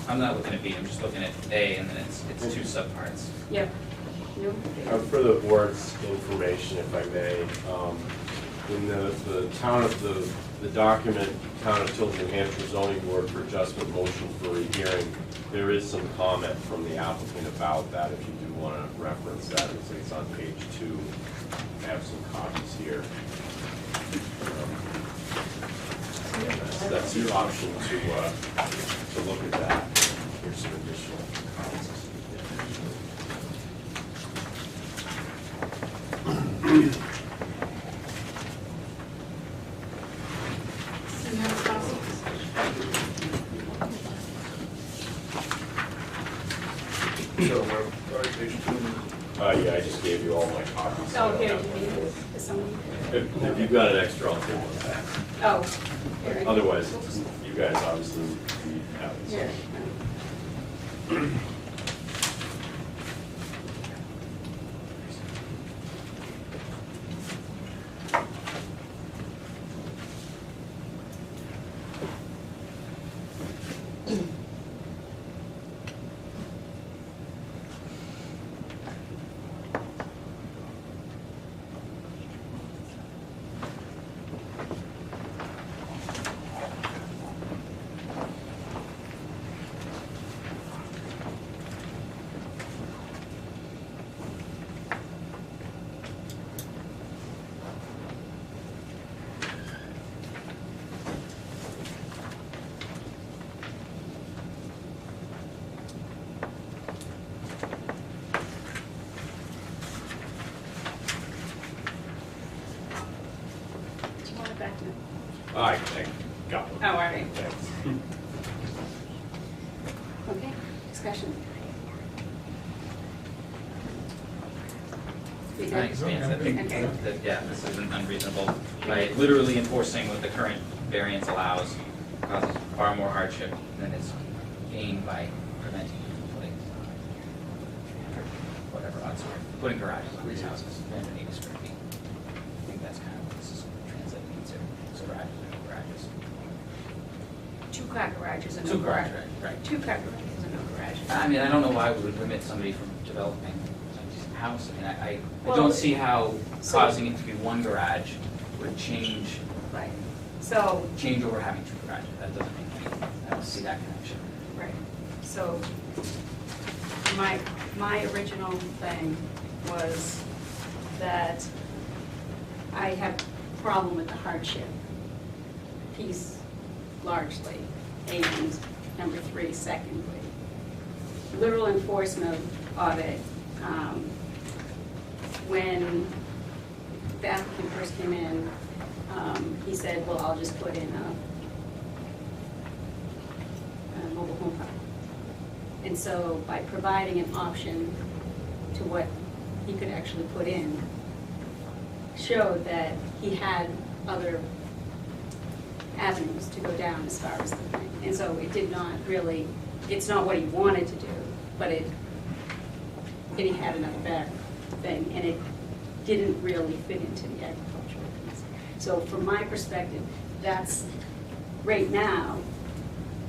I'm not looking at B, I'm just looking at A, and then it's two subparts. Yep. Nope. For the board's information, if I may, in the town of the document, Town of Tilton, New Hampshire Zoning Board for Adjustment Motion for Rehearing, there is some comment from the applicant about that, if you do want to reference that. It's on page 2. I have some copies here. That's your option to look at that. Here's some additional comments. So you have copies? So, already page 2. Yeah, I just gave you all my copies. Oh, here, do you need this? Is someone? If you've got an extra, I'll take one back. Oh. here. Otherwise, you guys obviously have it. Here. Do you want it back now? I got one. Oh, all right. Thanks. Okay, discussion. We good? Thanks, Vance. I think Okay. that, yeah, this isn't unreasonable. By literally enforcing what the current variance allows, causes far more hardship than is gained by preventing putting, whatever, putting garages on these houses, 380 square feet. I think that's kind of what this is translating into. two-car garages and no Two-car garage. garage, right. Two-car garages and no garages. I mean, I don't know why we would limit somebody from developing a house. I mean, I Well, don't see how so- causing it to be one garage would change Right, so, over having two garages. That doesn't make any, I don't see that connection. right, so my original thing was that I have a problem with the hardship piece largely, and number three, secondly, literal enforcement of it. When the applicant first came in, he said, well, I'll just put in a mobile home park. And so by providing an option to what he could actually put in, showed that he had other avenues to go down as far as the thing. And so it did not really, it's not what he wanted to do, but and he had another back thing, and it didn't really fit into the agricultural piece. So from my perspective, that's, right now,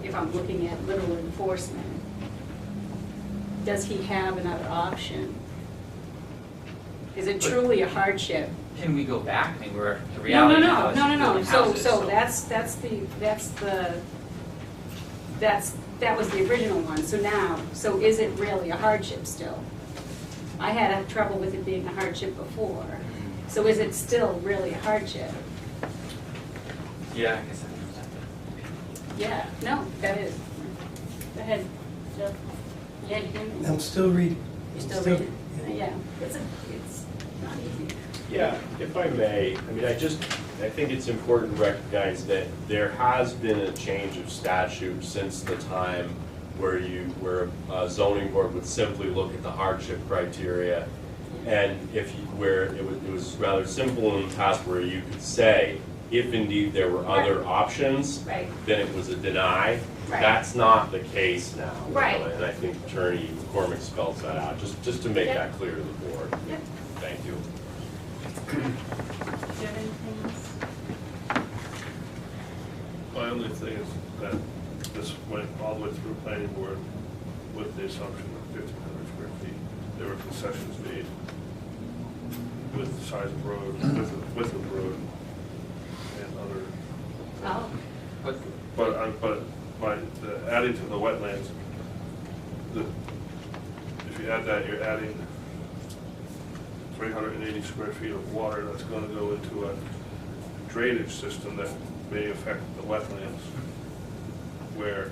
if I'm looking at literal enforcement, does he have another option? Is it truly a hardship? Can we go back? I mean, the reality now is building houses, So that was the original one. So now, so is it really a hardship still? I had trouble with it being a hardship before. So is it still really a hardship? Yeah, I guess that comes Yeah, no, that is. Go ahead, Joe. Yeah, you can. I'm still reading. You're still reading? Yeah, it's not easy. Yeah, if I may, I mean, I think it's important to recognize that there has been a change of statute since the time where a zoning board would simply look at the hardship criteria, and where it was rather simple in the past, where you could say, if indeed there were other options, Right. then it was a deny. Right. That's not the case now. Right. And I think Attorney McCormick spells that out, just to make Yep. that clear to the board. Yep. Thank you. Do you have anything else? My only thing is that this went all the way through planning board with the assumption of 1,500 square feet. There were concessions made with the size of road, width of road, and other. Oh, But adding to the wetlands, if you add that, you're adding 380 square feet of water that's going to go into a drainage system that may affect the wetlands, where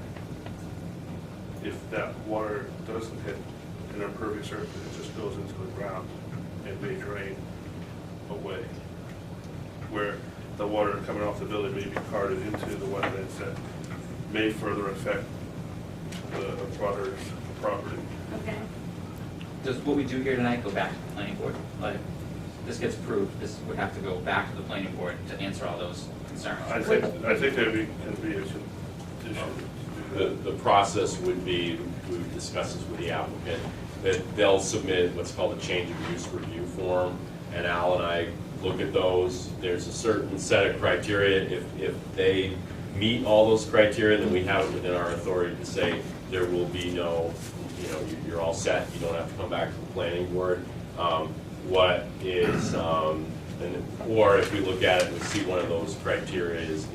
if that water doesn't hit an impervious surface, it just goes into the ground and may drain away, where the water coming off the building may be carted into the wetlands that may further affect the abutter's property. okay. Does what we do here tonight go back to the planning board? Like, this gets approved, this would have to go back to the planning board to answer all those concerns. I think there'd be a condition. The process would be, we would discuss this with the applicant, that they'll submit what's called a change of use review form, and Al and I look at those. There's a certain set of criteria. If they meet all those criteria, then we have it within our authority to say there will be no, you're all set, you don't have to come back to the planning board. Or if we look at it and we see one of those criteria is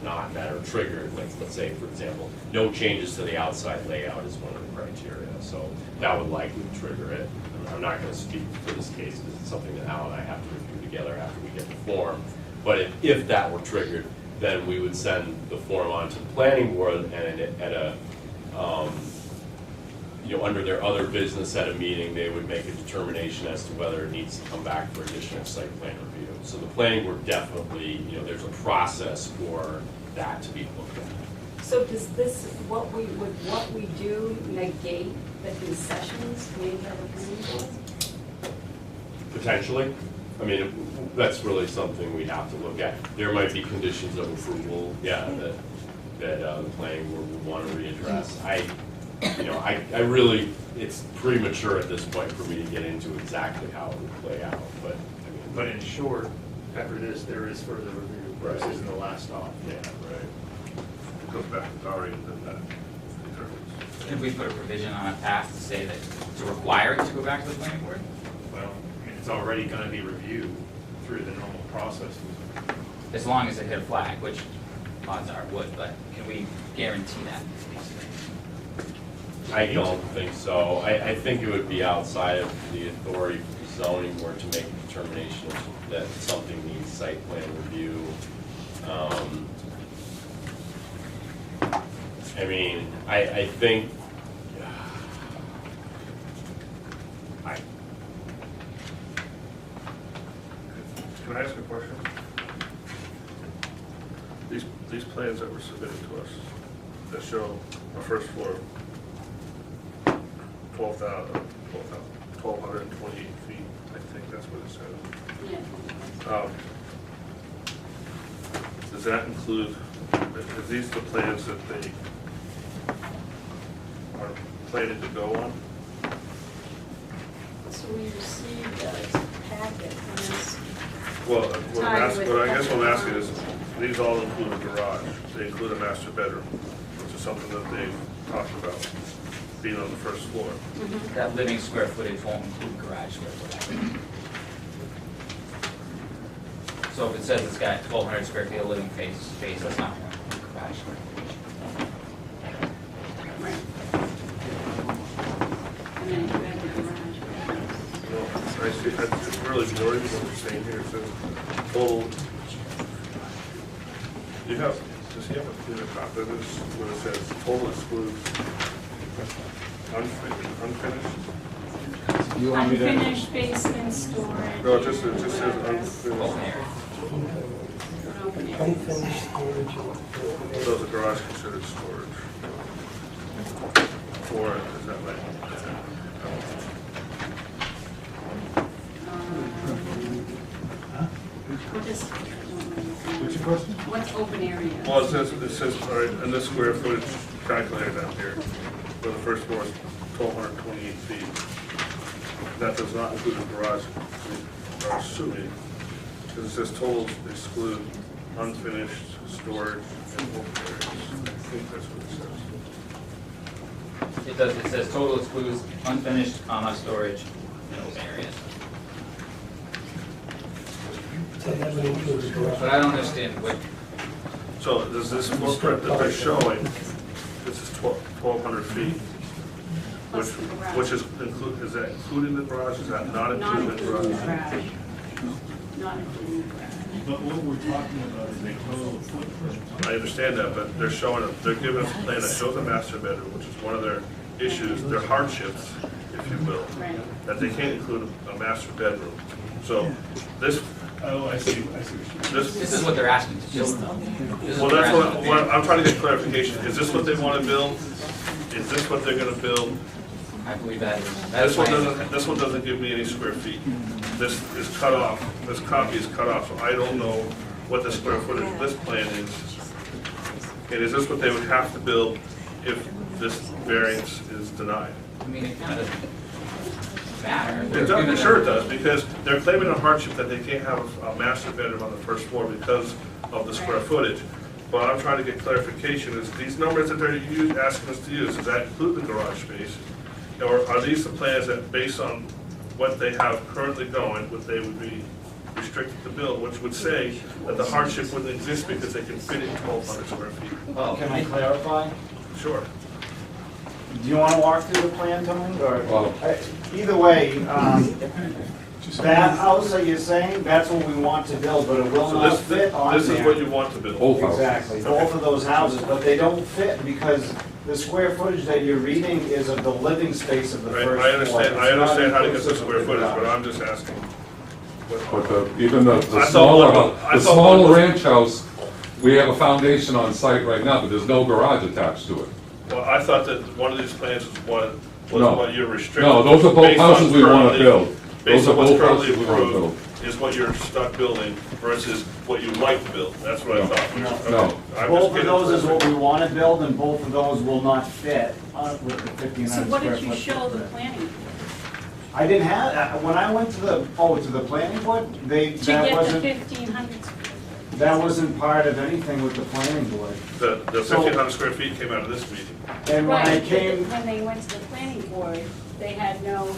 not met or triggered, let's say, for example, no changes to the outside layout is one of the criteria, so that would likely trigger it. I'm not going to speak for this case because it's something that Al and I have to review together after we get the form, but if that were triggered, then we would send the form on to the planning board, and under their other business at a meeting, they would make a determination as to whether it needs to come back for additional site plan review. So the planning board definitely, there's a process for that to be looked at. So does this, what we do negate the concessions made by the planning board? Potentially. I mean, that's really something we have to look at. There might be conditions of approval, that the planning board would want to readdress. I really, it's premature at this point for me to get into exactly how it would play out, but I mean. But in short, after this, there is further review. Right. This isn't the last stop. Yeah, right. goes back to Dari and then that determines. Could we put a provision on a path to say that, to require it to go back to the planning board? Well, I mean, it's already gonna be reviewed through the normal process. As long as it hit a flag, which odds are it would, but can we guarantee that? I don't think so. I think it would be outside of the authority for the zoning board to make a determination that something needs site plan review. I mean, I think, Can I ask a question? These plans that were submitted to us that show a first floor 1,228 feet, I think that's what it says. Yeah. Does that include, are these the plans that they are planning to go on? So we received a packet from this. Well, what I guess what I'm asking is, these all include a garage, they include a master bedroom, which is something that they've talked about, being on the first floor. That living square footage won't include garage square footage. So if it says it's got 1,200 square feet of living space, that's not going to include garage square footage. Right. And then you add the garage. No, I see, it's really majority of what you're saying here, it says total. Does he have a clear copy of this, where it says total excludes unfinished? You want me to? Unfinished basement storage. No, it just says unfinished. Open area. Unfinished storage. So the garage considered storage? Or is that right? What is, What's your question? what's open area? Well, it says, all right, and this square footage calculator down here, where the first floor is 1,228 feet. That does not include the garage, we are assuming, because it says total exclude unfinished storage and open areas. I think that's what it says. It does, it says total excludes unfinished, storage, and open areas. So that would include the garage. But I don't understand what, So does this footprint that they're showing, this is 1,200 feet, Plus the garage. which is is that including the garage, is that not Not including the including the garage? garage. Not including the garage. But what we're talking about is a total footprint. I understand that, but they're showing, they're giving us a plan that shows a master bedroom, which is one of their issues, their hardships, if you will, Right. that they can't include a master bedroom. So this, Oh, I see what you're saying. this is what they're asking to build. This is well, they're that's asking what, to do. I'm trying to get clarification. Is this what they want to build? Is this what they're gonna build? I believe that is This one doesn't give me any square feet. This is cut off, this copy is cut off, so I don't know what the square footage of this plan is. And is this what they would have to build if this variance is denied? I mean, it kind of doesn't matter. It does, sure it does, because they're claiming a hardship that they can't have a master bedroom on the first floor because of the square footage. But I'm trying to get clarification, is these numbers that they're asking us to use, does that include the garage space? Or are these the plans that, based on what they have currently going, what they would be restricted to build, which would say that the hardship wouldn't exist because they can fit in 1,200 square feet? Well, Can I clarify? Sure. Do you want to walk through the plan, Tony, or? Well- Either way, that house that you're saying, that's what we want to build, but it will So not fit on there. this is what you want to build? Both houses. Exactly, both of those houses, but they don't fit because the square footage that you're reading is of the living space of the Right, first floor. I understand how to get the It's not square footage, but inclusive of I'm just asking. But even the I thought smaller, one- I the thought smaller one was- ranch house, we have a foundation on site right now, but there's no garage attached to it. Well, I thought that one of these plans was No. what you're restricted. No, those are both based on houses we want to currently- build. Based Those are on what's both currently houses we want to approved, build. is what you're stuck building versus what you'd like to build. That's what I No. thought. No. Okay. No. I'm just Both of getting those is what clarification. we want to build, and both of those will not fit with the 1,500 So what square did you foot show the footprint. planning? I didn't have, when I went to the planning board, To that get the wasn't, 1,500? That wasn't part of anything with the planning board. The So- 1,500 square feet came out of this meeting. And when I Right, came, when they went to the planning board, they had no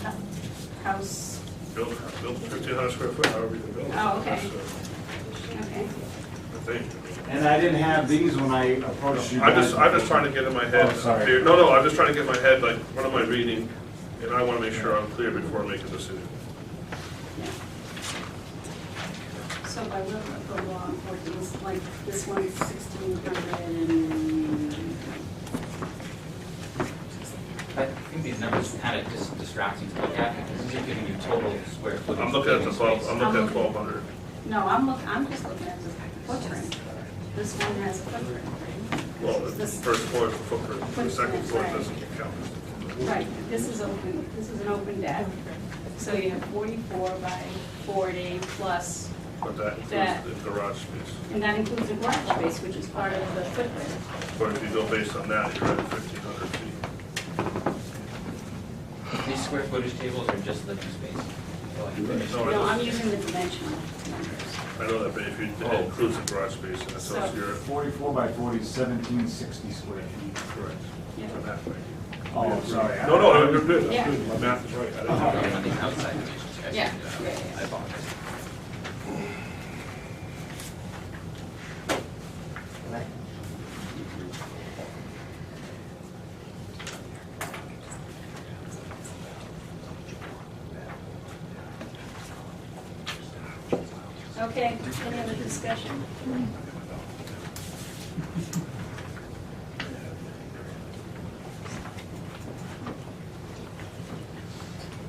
house, Built 1,500 square foot, however you can build it. Oh, okay. That's, okay. I think. and I didn't have these when I approached you guys. I'm just trying to get in my head. Oh, sorry. here. No, I'm just trying to get in my head, like, what am I reading? And I want to make sure I'm clear before I make a decision. Yeah. So by will of the law, what is, like, this one's 1,600 and, I think these numbers kind of just distracting to look at, because these are giving you total square footage. I'm looking at the living 12, space. I'm looking at 1,200. no, I'm just looking at the footprint. This one has a footprint, right? Well, the This- first floor is the footprint, the second floor Right. doesn't count. Right, this is open, this is an open deck. So you have 44 by 40 plus, But that That- includes the garage space. and that includes the garage space, which is part of the footprint. But if you go based on that, you're at 1,500 feet. These square footage tables are just living space. No, I'm using the dimensional numbers. I know that, but if you, it includes the garage space, and so So- you're 44 by 40 is 1,760 square feet. correct. Yeah. On that way. Oh, sorry. No, you're good, Yeah. that's good. My math is right. I didn't know that. On these outside dimensions, guys. Yeah, yeah, I yeah. apologize. Okay, any other discussion?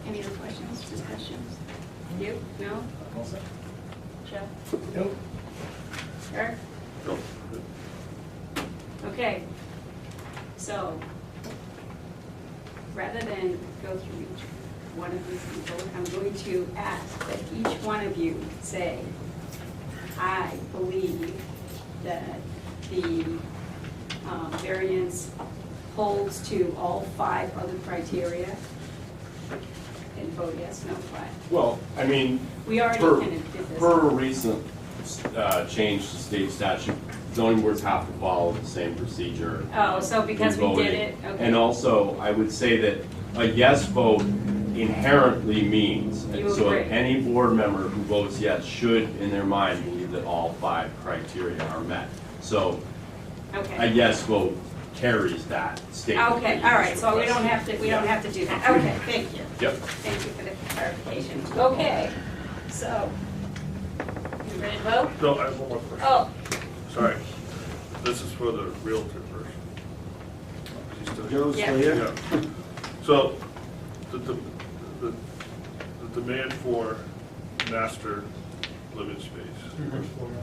Any other questions, discussions? You? No? Jeff? Nope. Eric? No. Okay, so, rather than go through each one of these people, I'm going to ask that each one of you say, I believe that the variance holds to all 5 other criteria, and vote yes, no, 5. Well, I mean, We already per, kind of did this. per recent change to state statute, zoning boards have to follow the same procedure. Oh, so because in we did voting. it, okay. And also, I would say that a yes vote inherently means, and You so agree. any board member who votes yes should, in their mind, believe that all 5 criteria are met. So a Okay. yes vote carries that statement. Okay, all right, so we don't have to do that. Okay, thank you. Yep. Thank you for the clarification. Okay, so, you ready to vote? No, I have one more question. Oh, Sorry. This is for the realtor person. Is he still here? Joe's Yeah. here. Yeah. So, the demand for master living space,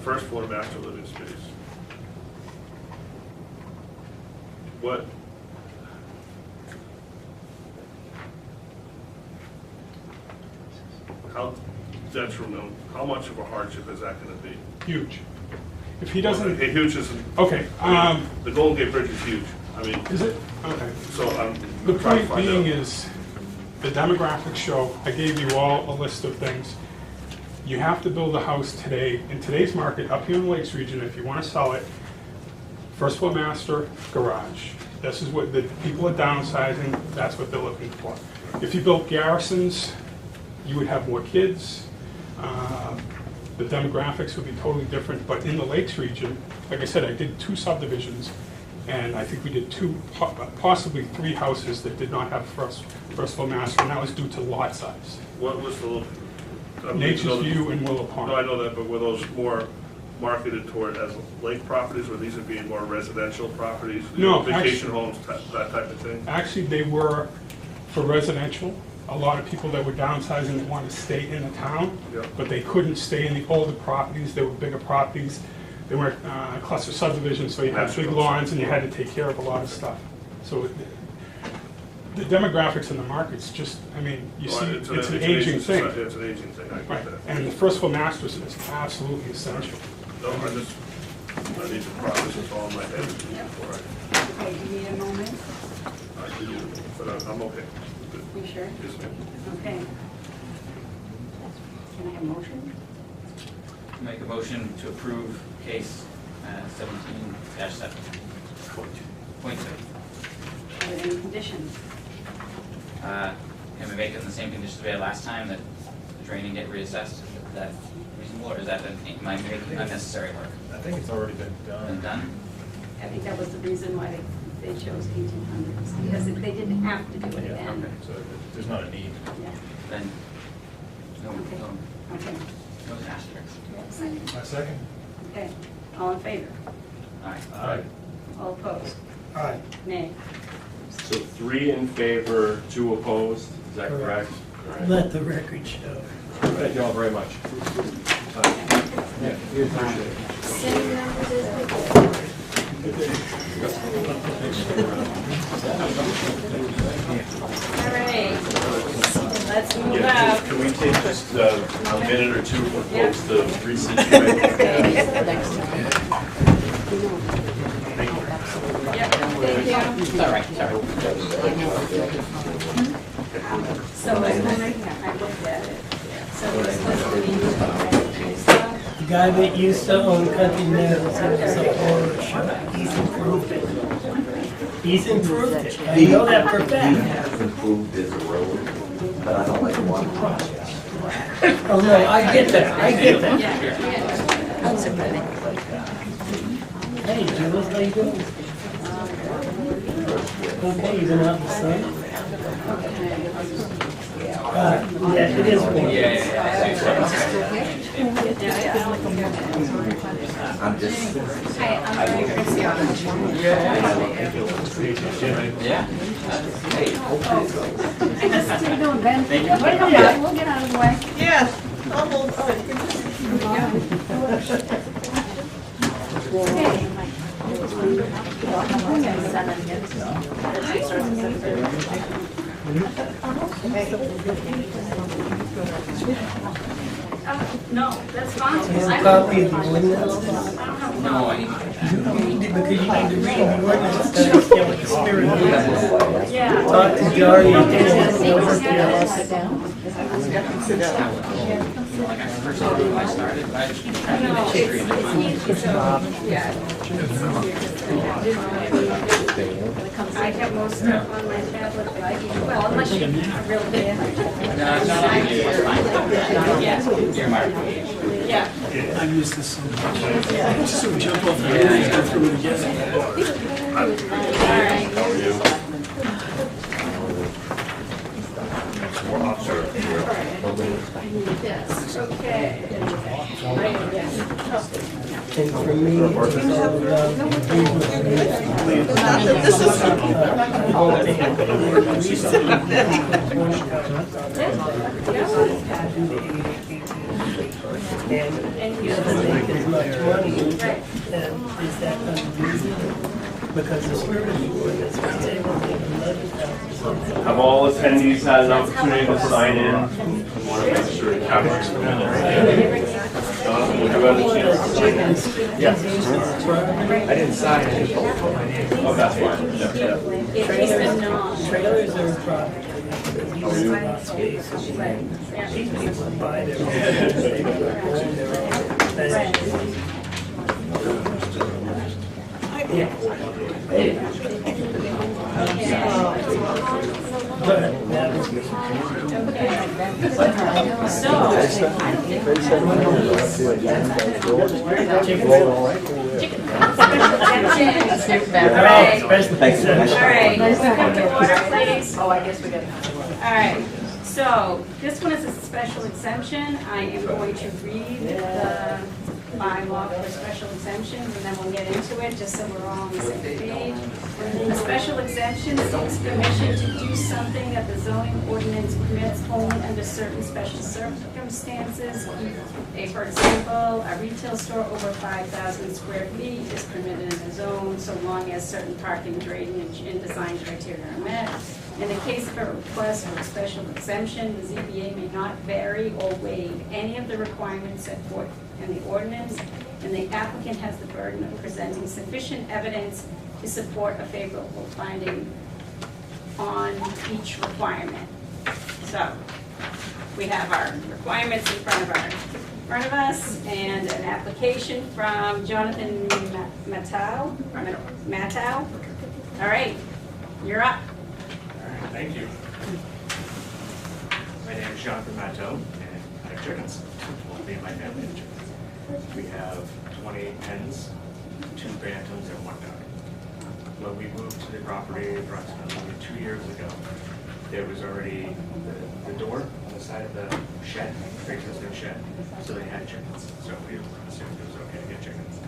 first floor master living space. What? How detrimental, how much of a hardship is that gonna be? Huge. If he doesn't, Hey, huge isn't, okay, the Golden Gate Bridge is huge. I mean, is it? Okay. so I'm The trying to point find being out. is, the demographics show, I gave you all a list of things. You have to build a house today, in today's market, up here in the Lakes region, if you want to sell it, first floor master, garage. This is what, the people are downsizing, that's what they're looking for. If you built Garrisons, you would have more kids. The demographics would be totally different, but in the Lakes region, like I said, I did 2 subdivisions, and I think we did 2, possibly 3 houses that did not have first floor master, and that was due to lot size. What was the little? Nature's View and Willow Pond. No, I know that, but were those more marketed toward as lake properties, or these would be more residential properties? No, Vacation actually- homes, that type of thing? Actually, they were for residential. A lot of people that were downsizing that wanted to stay in the town, Yep. but they couldn't stay in the older properties. They were bigger properties. They were cluster subdivisions, so you had big lawns and you had to take care of a lot of stuff. So the demographics in the market's just, I mean, you see, it's an aging thing. It's an aging thing, I Right, get that. and the first floor masters is absolutely essential. No, I need to process this all in my head before okay, do you need a moment? I do, but I'm okay. Good. You sure? Yes, ma'am. Okay. Can I have a motion? make a motion to approve case 17-7. Point 2. With any conditions? Can we make it in the same conditions we had last time, that the draining get reassessed? Is that reasonable, or is that, am I making unnecessary work? I think it's already been Been done. done? I think that was the reason why they chose 1800s, because they didn't have to do it Yeah, then. okay, so there's not a need. Yeah. Then, no, Okay. no, Okay. no asterisks. Do we have a second? My second? Okay. All in favor? All right. Aye. All opposed? Aye. Nay. So 3 in favor, 2 opposed, is that correct? All right. Let the record show. Thank you all very much. Same numbers as before. All right. Let's move Yeah, out. can we take just a minute or two for Yeah. folks to resituate? Yep, thank you. Sorry. So I looked at it. So this was the The guy that used to own Country Meadows, it was a horror show. He's improved it. He's improved it. I know that for a He fact. has improved his road, but I don't like water projects. Oh, no, I get that, I get that. Hey, Jules, how you doing? Okay, you been out in the sun? Yeah, it is warm. I'm just, Yeah. hey, hopefully it's like. How you doing, Ben? Thank you. We'll get out of the way. Yes, almost. No, that's fine. You have a copy of the ordinance? No, I need. You need to, because you need to read the ordinance to understand what the spirit is. Yeah. Talk to Jari and Dan. Like I first did when I started, I just tried to No, get it's, chicory in my mind. yeah. I have most stuff on my tablet, but I can, well, unless you're real bad. No, it's not on you, it's fine. Yeah, You're Mark. yeah. I use this so much. Just so jump off the Yeah, and go through it again. All right. Okay. And for me, it's all about and you doesn't make as much money, and is that unreasonable? Because the spirit of the ordinance was able to make 11,000. Have all attendees had an opportunity to sign in? I want to make sure it captures the minutes. Have you had a chance? Yes. I didn't sign it. Oh, that's fine. Yeah. Trailers are property. These are not spaces. These people buy their own, they own their own things. But that was All right, come to order, please. Oh, I guess we got. All right, so this one is a special exemption. I am going to read the bylaw for special exemptions, and then we'll get into it, just so we're all on the same page. A special exemption seeks permission to do something that the zoning ordinance permits only under certain special circumstances. For example, a retail store over 5,000 square feet is permitted in the zone so long as certain parking, drainage, and design criteria are met. In the case of a request for a special exemption, the ZBA may not vary or waive any of the requirements set forth in the ordinance, and the applicant has the burden of presenting sufficient evidence to support a favorable finding on each requirement. So, we have our requirements in front of our front of us, and an application from Jonathan Matau. All right, you're up. Thank you. My name is Jonathan Matteau, and I have chickens. Well, me and my family have chickens. We have 28 hens, 2 bantams, and 1 duck. When we moved to the property approximately 2 years ago, there was already the door on the side of the shed, pre-existing shed, so they had chickens. So we assumed it was okay to get chickens.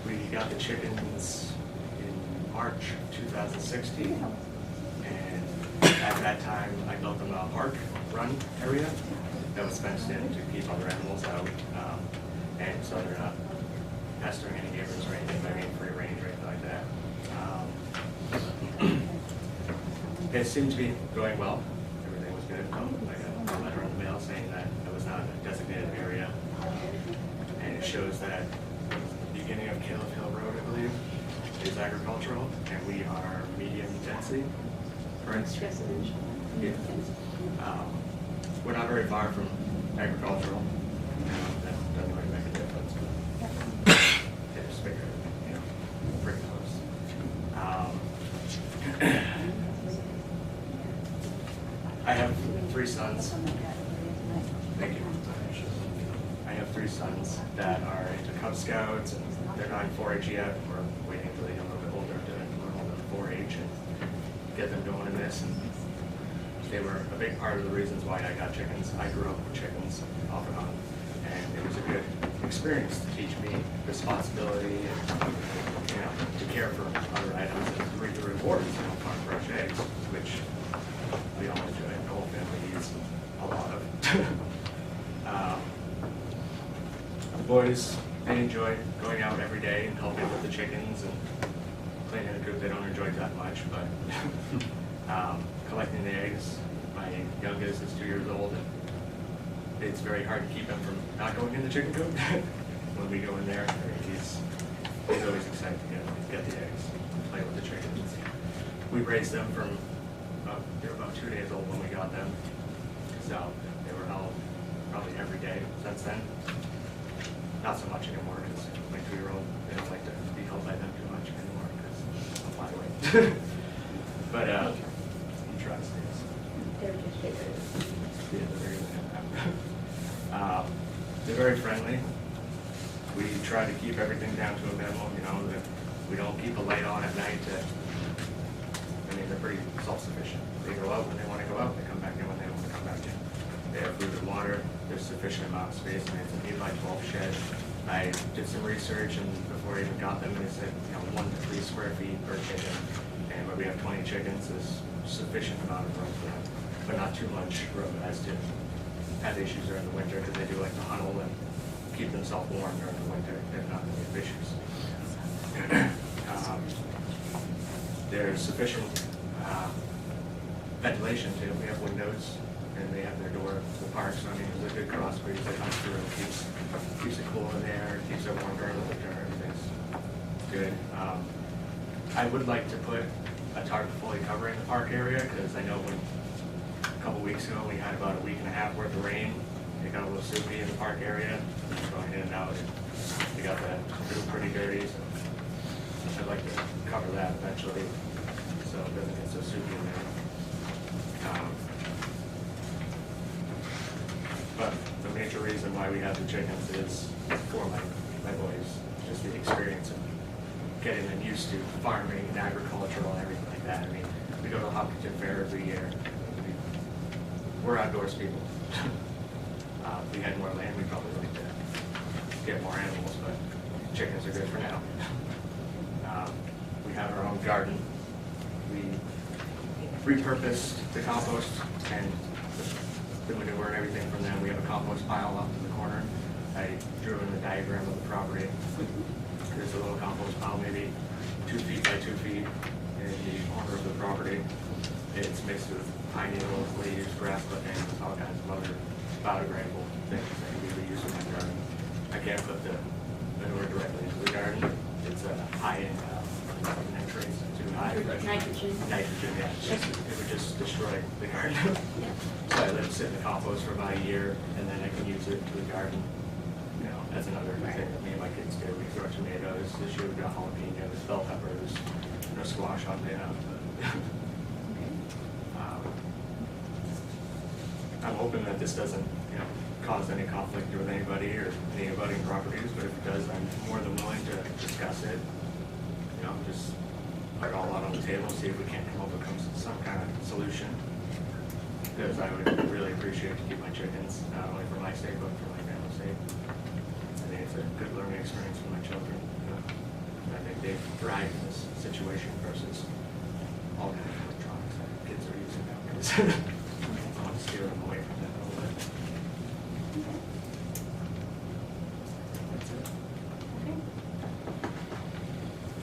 We got the chickens in March 2016. And at that time, I built them a park run area that was fenced in to keep other animals out. And so they're not pestering any neighbors or anything by being free range or anything like that. It seemed to be going well. Everything was good. I got a letter in the mail saying that it was not a designated area. And it shows that the beginning of Caleb Hill Road, I believe, is agricultural, and we are medium density. It's residential. Yeah. We're not very far from agricultural. That doesn't really make a difference. But they just figure, pretty close. I have 3 sons. Thank you. I have 3 sons that are into Cub Scouts, and they're not in 4-H yet. We're waiting until they get a little bit older to learn all the 4-H and get them going in this. And they were a big part of the reasons why I got chickens. I grew up with chickens off and on, and it was a good experience to teach me responsibility and to care for other items and to reap the rewards of farm fresh eggs, which we all enjoy. The whole family eats a lot of. The boys, they enjoy going out every day and helping with the chickens and cleaning the coop. They don't enjoy it that much, but collecting the eggs. My youngest is 2 years old, and it's very hard to keep him from not going in the chicken coop. When we go in there, he's always excited to get the eggs, play with the chickens. We raised them from they were about 2 days old when we got them, so they were held probably every day since then. Not so much anymore because my 2-year-old, they don't like to be held by them too much anymore because I'll fly away. But he tries to. They're just bigger. Yeah, they're very friendly. We try to keep everything down to a minimum, that we don't keep a light on at night. They're pretty self-sufficient. They go out when they want to go out, they come back in when they want to come back in. They have food and water, there's sufficient amount of space, and it's an 8x12 shed. I did some research, and before I even got them, they said, 1 to 3 square feet per chicken. And when we have 20 chickens, there's sufficient amount of room for them, but not too much room as to have issues during the winter, because they do like to huddle and keep themselves warm during the winter, if not many issues. There's sufficient ventilation too. We have windows, and they have their door to the park, so there's a good cross breeze that comes through. Keeps it cool in there, keeps it warm during the winter, everything's good. I would like to put a tarp fully covering the park area, because I know a couple weeks ago we had about a week and a half worth of rain. It got a little soupy in the park area, going in and out. It got that pretty dirty, so I'd like to cover that eventually, so it doesn't get so soupy in there. But the major reason why we have the chickens is for my boys, just the experience of getting them used to farming and agricultural and everything like that. We go to the Hopkinton Fair every year. We're outdoors people. If we had more land, we'd probably like to get more animals, but chickens are good for now. We have our own garden. We repurposed the compost and the manure and everything from them. We have a compost pile up in the corner. I drew in the diagram of the property. There's a little compost pile, maybe 2 feet by 2 feet in the corner of the property. It's mixed with pine needles, leaves, grass clippings, all kinds of other biodegradable things that we reuse in the garden. I can't put the manure directly into the garden. It's a high-end nitrates, too high. Nitrogen. Nitrogen, yeah. It would just destroy the garden. So I let it sit in the compost for about a year, and then I can use it for the garden. You know, that's another thing that me and my kids do. We grow tomatoes. This year we've got jalapenos, bell peppers, squash on there. I'm hoping that this doesn't, you know, cause any conflict with anybody or any abutting properties, but if it does, I'm more than willing to discuss it. You know, just put it all out on the table, see if we can't come up with some kind of solution. Because I would really appreciate to keep my chickens, not only for my sake, but for my family's sake. I think it's a good learning experience for my children. You know. I think they thrive in this situation versus all kind of electronics that kids are using nowadays. I want to steer them away from that a little bit. That's it. Okay.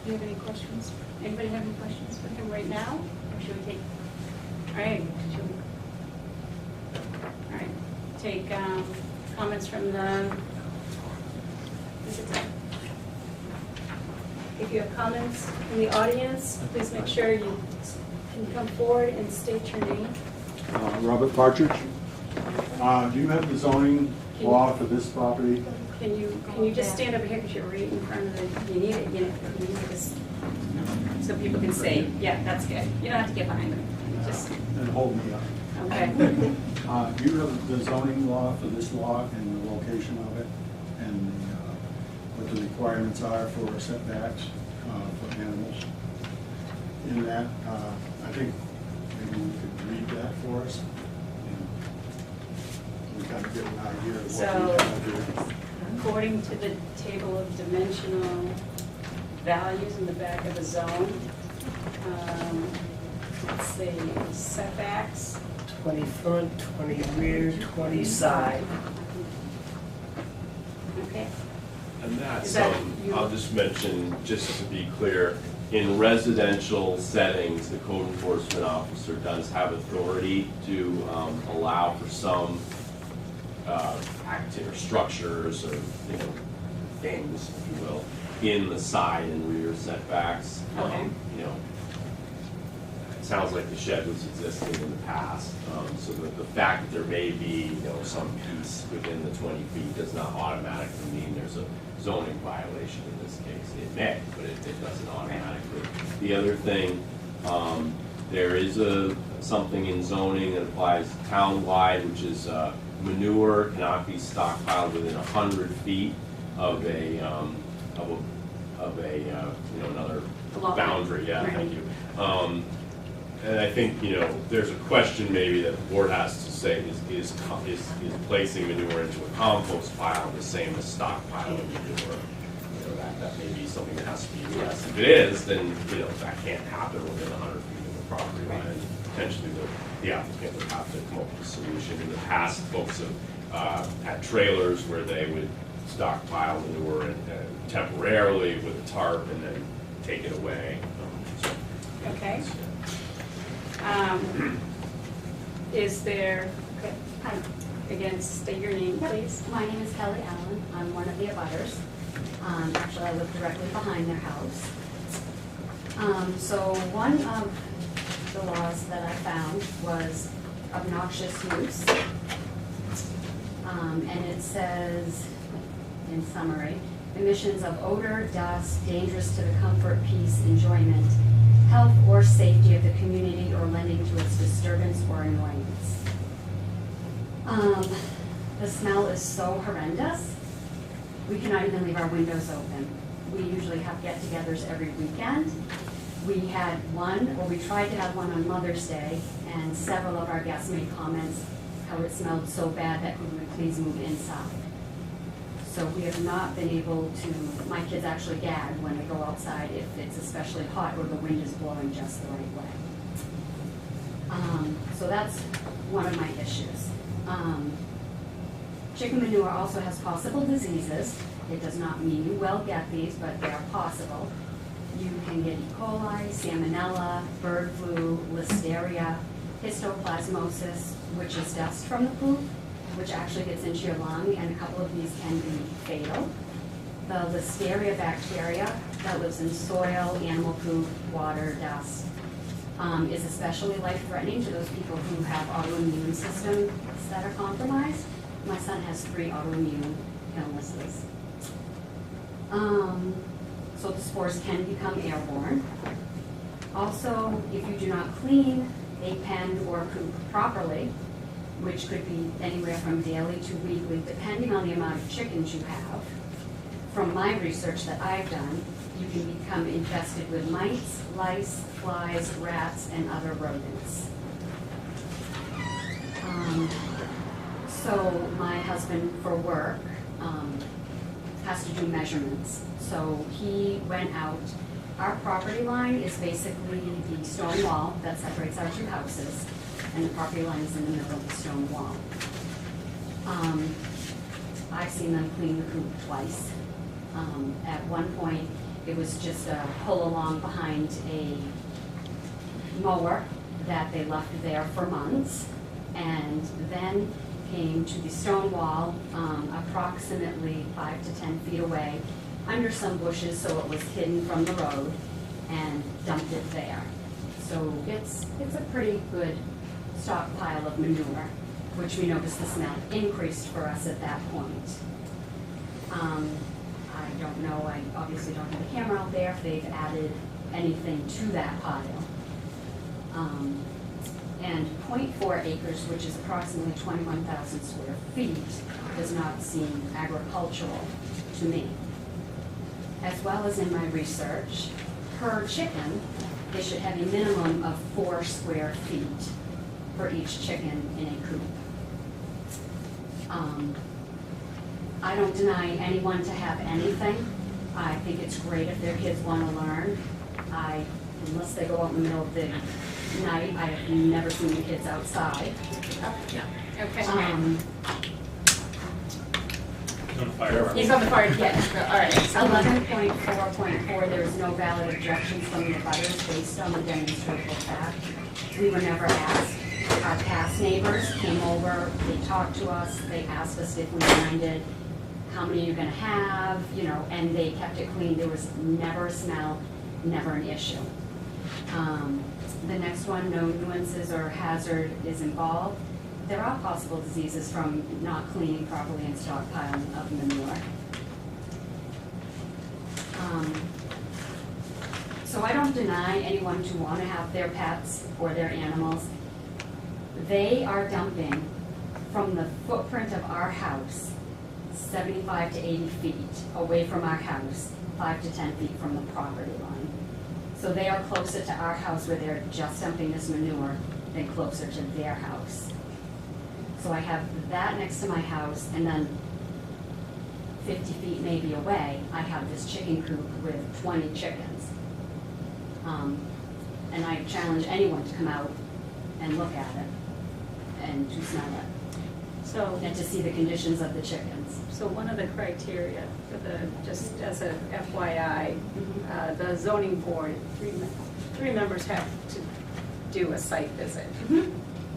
Do you have any questions? Anybody have any questions for him right now? Or should we take, all right, all right, take comments from the, if you have comments from the audience, please make sure you can come forward and state your name. Robert Partridge. Do you have the zoning law for this property? Can you just stand over here because you're right in front of the, you need it, you need this, so people can say, yeah, that's good. You don't have to get behind them, just. And hold me up. Okay. Do you have the zoning law for this lot and the location of it, and what the requirements are for setbacks for animals? In that, I think maybe we could read that for us, and we kind of get an idea of what we have to do. According to the table of dimensional values in the back of the zone, let's see, setbacks. 20 front, 20 rear, 20 side. Okay. And that's, Is that you? I'll just mention, just to be clear, in residential settings, the code enforcement officer does have authority to allow for some active structures or, you know, things, if you will, in the side and rear setbacks. Okay. You know, it sounds like the shed was existing in the past, so the fact that there may be, you know, some piece within the 20 feet does not automatically mean there's a zoning violation in this case. It may, but it doesn't automatically. The other thing, there is something in zoning that applies town-wide, which is manure cannot be stockpiled within 100 feet of a you know, another boundary. Yeah, right. Thank you. And I think, you know, there's a question maybe that the board has to say is placing manure into a compost pile the same as stockpiling manure? You know, that may be something that has to be addressed. If it is, then, you know, that can't happen within 100 feet of the property line. And potentially the applicant would have to come up with a solution. In the past, folks have had trailers where they would stockpile manure and temporarily with a tarp and then take it away. Okay. Is there, again, state your name, please. My name is Kelly Allen. I'm one of the abutters. Actually, I live directly behind their house. So one of the laws that I found was obnoxious use. And it says, in summary, emissions of odor, dust, dangerous to the comfort, peace, enjoyment, health, or safety of the community or lending to its disturbance or annoyance. The smell is so horrendous, we cannot even leave our windows open. We usually have get-togethers every weekend. We had one, or we tried to have one on Mother's Day, and several of our guests made comments how it smelled so bad that we would please move inside. So we have not been able to, my kids actually gag when they go outside if it's especially hot or the wind is blowing just the right way. So that's one of my issues. Chicken manure also has possible diseases. It does not mean you will get these, but they are possible. You can get E. coli, salmonella, bird flu, listeria, histoplasmosis, which is dust from the poop, which actually gets into your lung, and a couple of these can be fatal. The listeria bacteria that lives in soil, animal poop, water, dust. is especially life-threatening to those people who have autoimmune systems that are compromised. My son has 3 autoimmune illnesses. So the spores can become airborne. Also, if you do not clean a pen or coop properly, which could be anywhere from daily to weekly, depending on the amount of chickens you have, from my research that I've done, you can become infested with mites, lice, flies, rats, and other rodents. So my husband, for work, has to do measurements. So he went out. Our property line is basically the stone wall that separates our 2 houses, and the property line is in the middle of the stone wall. I've seen them clean the coop twice. At one point, it was just a pull along behind a mower that they left there for months, and then came to the stone wall approximately 5 to 10 feet away, under some bushes so it was hidden from the road, and dumped it there. So it's a pretty good stockpile of manure, which we noticed the smell increased for us at that point. I don't know, I obviously don't have a camera out there if they've added anything to that pile. And 0.4 acres, which is approximately 21,000 square feet, does not seem agricultural to me. As well as in my research, per chicken, they should have a minimum of 4 square feet for each chicken in a coop. I don't deny anyone to have anything. I think it's great if their kids want to learn. Unless they go out in the middle of the night, I have never seen the kids outside. Okay. He's on the fire, yes, all right. 11.4.4, there is no valid objections from the butters based on the demonstrable fact. We were never asked. Our past neighbors came over, they talked to us, they asked us if we minded, how many you're gonna have, you know, and they kept it clean. There was never a smell, never an issue. The next one, no nuances or hazard is involved. There are possible diseases from not cleaning properly and stockpiling of manure. So I don't deny anyone to want to have their pets or their animals. They are dumping from the footprint of our house 75 to 80 feet away from our house, 5 to 10 feet from the property line. So they are closer to our house where they're just dumping this manure than closer to their house. So I have that next to my house, and then 50 feet maybe away, I have this chicken coop with 20 chickens. And I challenge anyone to come out and look at it and to smell it. So, and to see the conditions of the chickens. So one of the criteria for the, just as a FYI, the zoning board, three members have to do a site visit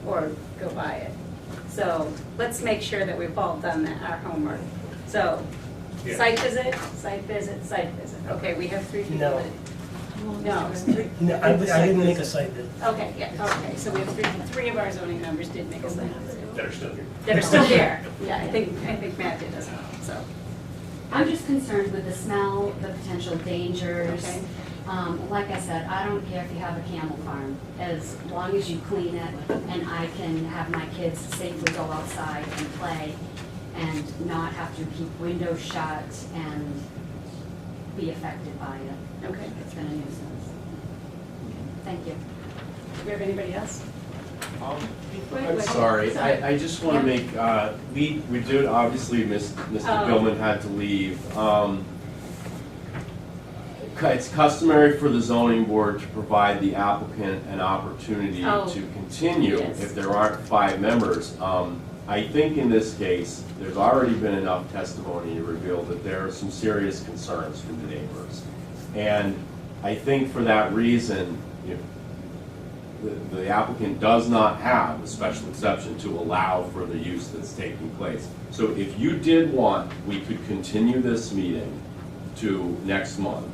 or go by it. So let's make sure that we've all done our homework. So, Yeah. site visit, site visit, site visit. Okay, we have 3 people. No. No, it's 3. No, I didn't make a site visit. Okay, yeah, okay, so we have three of our zoning members did make a site visit. That are still here. That are still here. Yeah, I think Matt did as well, so. I'm just concerned with the smell, the potential dangers. Okay. Like I said, I don't care if you have a camel farm, as long as you clean it and I can have my kids safely go outside and play and not have to keep windows shut and be affected by it. Okay. It's been a nuisance. Thank you. Do we have anybody else? I'm sorry, I just want to make, we did, obviously, Mr. Billman had to leave. It's customary for the zoning board to provide the applicant an opportunity to continue if there aren't 5 members. I think in this case, there's already been enough testimony to reveal that there are some serious concerns from the neighbors. And I think for that reason, the applicant does not have a special exception to allow for the use that's taking place. So if you did want, we could continue this meeting to next month.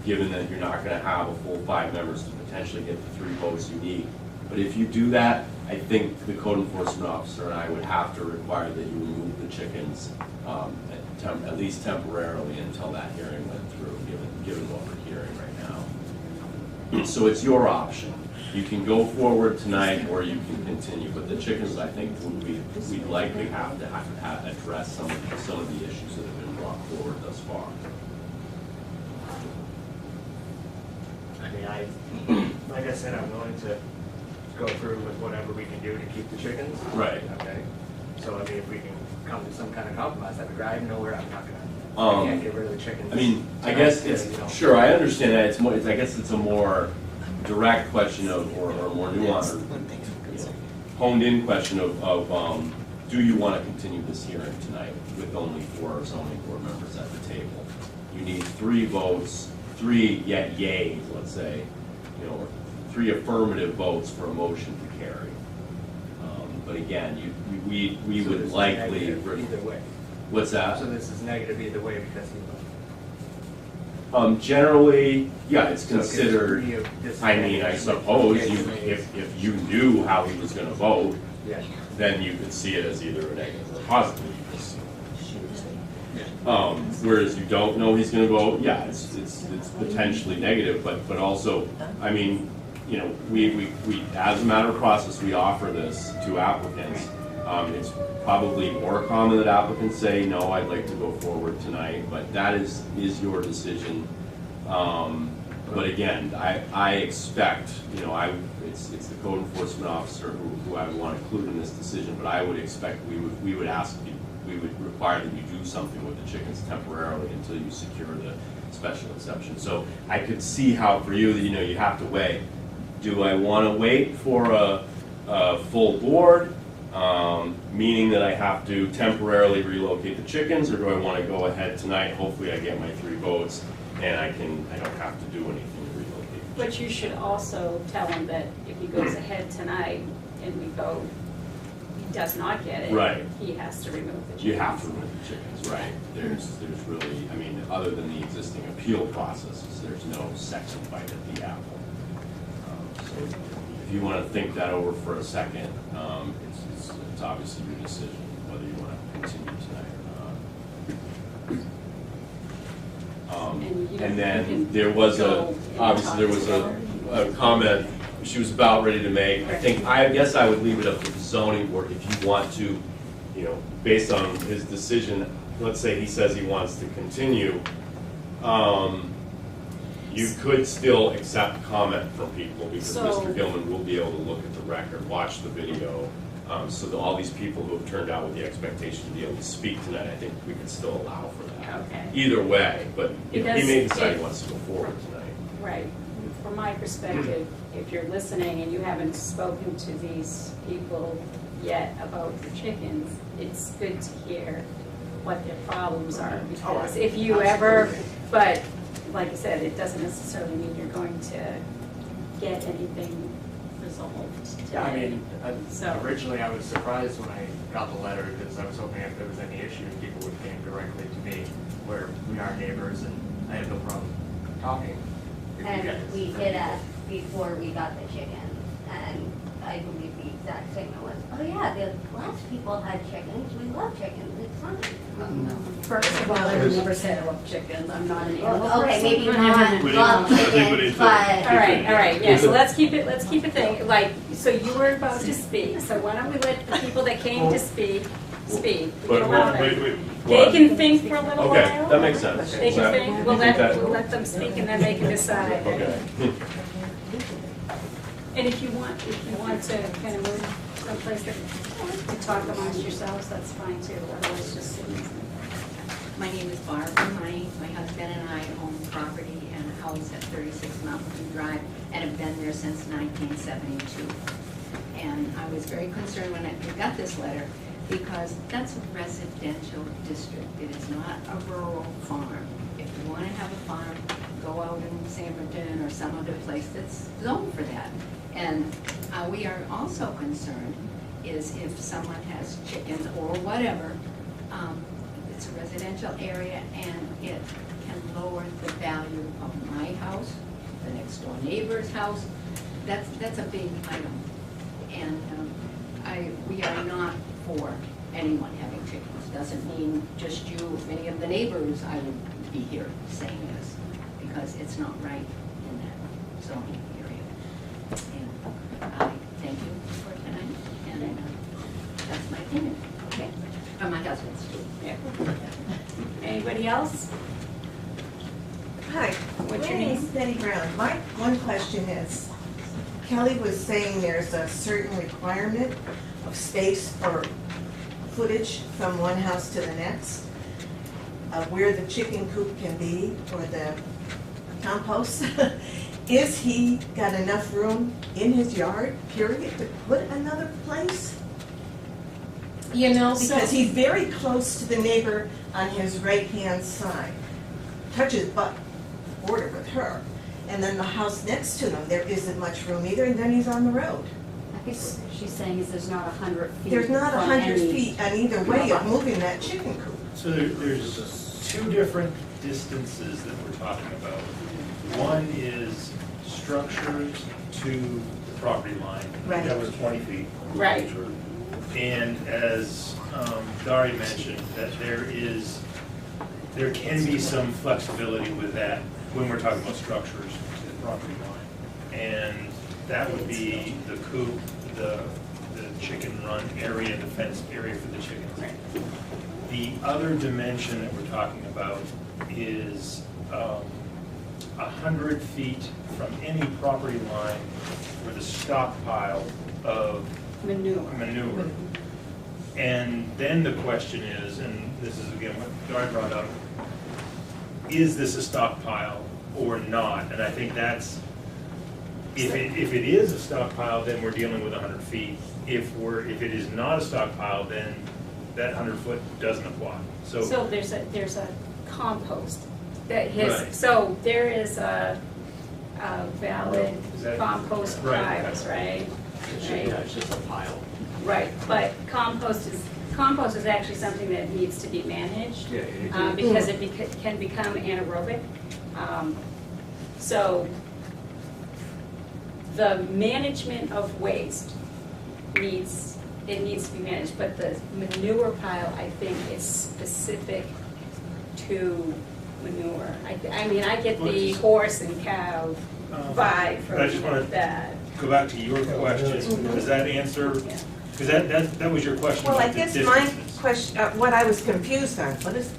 given that you're not gonna have a full 5 members to potentially get the 3 votes you need. But if you do that, I think the code enforcement officer and I would have to require that you remove the chickens, at least temporarily until that hearing went through, given what we're hearing right now. So it's your option. You can go forward tonight or you can continue, but the chickens, I think, we'd likely have to address some of the issues that have been brought forward thus far. I mean, like I said, I'm willing to go through with whatever we can do to keep the chickens. Right. Okay. So I mean, if we can come to some kind of compromise, that'd be great. I know where I'm not gonna. I can't get rid of the chickens. I mean, I guess it's, sure, I understand that. It's more, I guess it's a more direct question of, or more nuanced, honed in question of do you want to continue this hearing tonight with only 4 zoning board members at the table? You need 3 votes, 3 yays, let's say, 3 affirmative votes for a motion to carry. But again, we would likely. Either way. What's that? So this is negative either way because he. Generally, yeah, it's considered, this I mean, I suppose, if you knew how he was gonna vote, Yeah. then you could see it as either a negative or a positive. Whereas you don't know he's gonna vote, yeah, it's potentially negative, but also, I mean, we, as a matter of process, we offer this to applicants. It's probably more common that applicants say, no, I'd like to go forward tonight, but that is your decision. But again, I expect, it's the code enforcement officer who I would want to include in this decision, but I would expect we would require that you do something with the chickens temporarily until you secure the special exception. So I could see how for you, you have to weigh, do I want to wait for a full board? Meaning that I have to temporarily relocate the chickens, or do I want to go ahead tonight? Hopefully I get my 3 votes and I don't have to do anything to relocate. But you should also tell him that if he goes ahead tonight and he does not get it, right, he has to remove the chickens. You have to remove the chickens, right. There's really, I mean, other than the existing appeal processes, there's no second bite at the apple. So if you want to think that over for a second, it's obviously your decision whether you want to continue tonight or not. And then there was a comment she was about ready to make. I guess I would leave it up to the zoning board if you want to, based on his decision, let's say he says he wants to continue, you could still accept comment from people because Mr. Gilman will be able to look at the record, watch the video. So that all these people who have turned out with the expectation to be able to speak tonight, I think we could still allow for that. Okay. Either way, but he Because may decide he wants to go forward tonight. Right. From my perspective, if you're listening and you haven't spoken to these people yet about the chickens, it's good to hear what their problems are. Because if you ever, but like I said, it doesn't necessarily mean you're going to get anything resolved today. Yeah, I mean, So- originally I was surprised when I got the letter because I was hoping if there was any issue, people would came directly to me, where we are neighbors and I have no problem talking. if you And guys- we did ask before we got the chicken, and I believe the exact statement was, oh yeah, lots of people had chickens, we love chickens, it's fun. First of all, I would never say I love chickens, I'm not an animal Well, okay, person. maybe not love chickens, but. All right, yeah, so let's keep it thing, like, so you were about to speak, so why don't we let the people that came to speak. But Allow them. wait. They can think for a little while. Okay, that makes sense. They can think, we'll You think that- let them speak and then they can decide. Okay. And if you want to kind of move someplace to talk amongst yourselves, that's fine too, otherwise just sit. My name is Barbara. My husband and I own property and a house at 36 Mountain View Drive and have been there since 1972. And I was very concerned when I got this letter because that's a residential district. It is not a rural farm. If you want to have a farm, go out in Sanborn or some other place that's zoned for that. And we are also concerned is if someone has chickens or whatever, it's a residential area and it can lower the value neighbor's house, that's a big item. And we are not for anyone having chickens. Doesn't mean just you, many of the neighbors I would be here saying this, because it's not right in that zoning area. And I thank you for tonight, and that's my opinion. Okay. Or my husband's too. Yeah. Anybody else? Hi, What's your my name is name? Betty Brown. My one question is, Kelly was saying there's a certain requirement of space or footage from one house to the next, where the chicken coop can be or the compost. Is he got enough room in his yard, period, to put another place? You know, because he's very close to the neighbor on his right-hand side. Touches border with her. And then the house next to them, there isn't much room either, and then he's on the road. I think what she's saying is there's not 100 feet. There's not from 100 any- feet on either way of moving that chicken coop. So there's two different distances that we're talking about. One is structures to the property line. Right. That was 20 feet. Right. And as Dari mentioned, that there can be some flexibility with that when we're talking about structures to the property line. And that would be the coop, the chicken run area, the fenced area for the chickens. The other dimension that we're talking about is 100 feet from any property line with a stockpile of manure. And then the question is, and this is again what Guy brought up, is this a stockpile or not? And I think that's, if it is a stockpile, then we're dealing with 100 feet. If it is not a stockpile, then that 100 foot doesn't apply. So there's a compost that his, Right. so there is a valid Is that- compost Right. piles, right? Right. Yeah, it's just a pile. Right, but compost is actually something that needs to be managed. Yeah, it Because it can become anaerobic. So the management of waste needs to be managed, but the manure pile, I think, is specific to manure. I mean, I get the horse and cow vibe but I just from wanna that. go back to your question. Does that answer? Because that was your question. Well, I about the guess my distances. question, what I was confused on, what is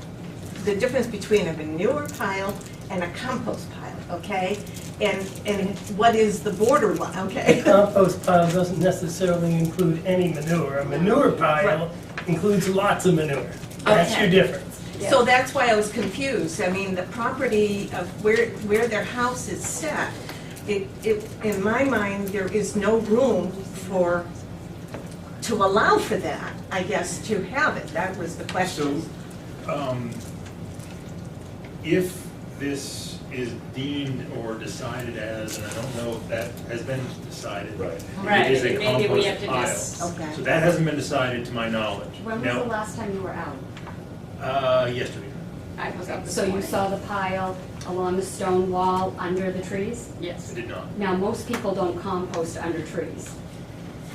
the difference between a manure pile and a compost pile, okay? And what is the borderline, A okay? compost pile doesn't necessarily include any manure. A manure pile includes lots of manure. That's your Okay. difference. So that's why I was confused. I mean, the property of where their house is set, in my mind, there is no room to allow for that, I guess, to have it. That was the question. So, if this is deemed or decided as, and I don't know if that has been decided. Right. Right, It is a maybe we have compost to pile. just. Okay. So that hasn't been decided to my knowledge. When was the last time you were out? Yesterday. I was up this So you morning. saw the pile along the stone wall under the trees? Yes. I did not. Now, most people don't compost under trees.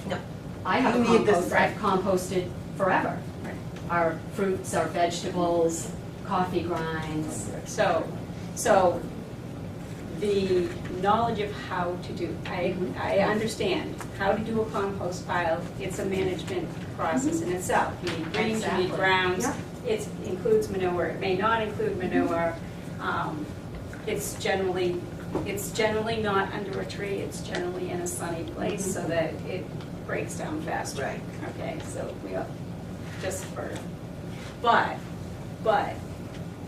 No. I have You need this- compost, I've composted forever. Right. Our fruits, our vegetables, coffee grinds. So the knowledge of how to do, I understand how to do a compost pile. It's a management process in itself. You need greens, you Exactly. need browns. Yeah. It includes manure, it may not include manure. It's generally not under a tree, it's generally in a sunny place so that it breaks down faster. Right. Okay, so we are, just for, but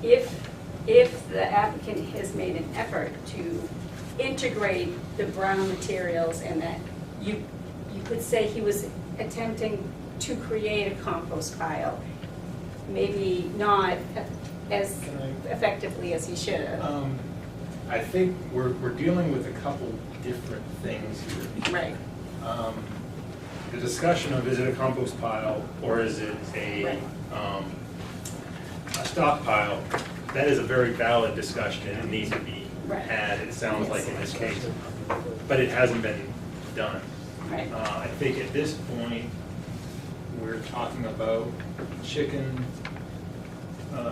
if the applicant has made an effort to integrate the brown materials and that you could say he was attempting to create a compost pile, maybe not as effectively as he should have. I think we're dealing with a couple different things here. Right. The discussion of is it a compost pile or is it a stockpile that is a very valid discussion and needs to be Right. had, it sounds like in this case, but it hasn't been done. Right. I think at this point, we're talking about chicken,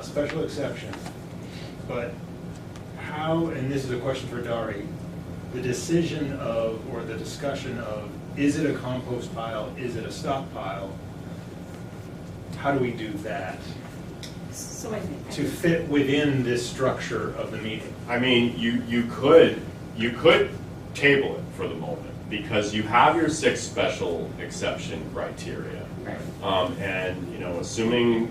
special exception. But how, and this is a question for Dari, the decision of, or the discussion of, is it a compost pile, is it a stockpile? How do we do that So I think. to fit within this structure of the meeting? I mean, you could table it for the moment, because you have your 6 special exception criteria. Right. And, you know, assuming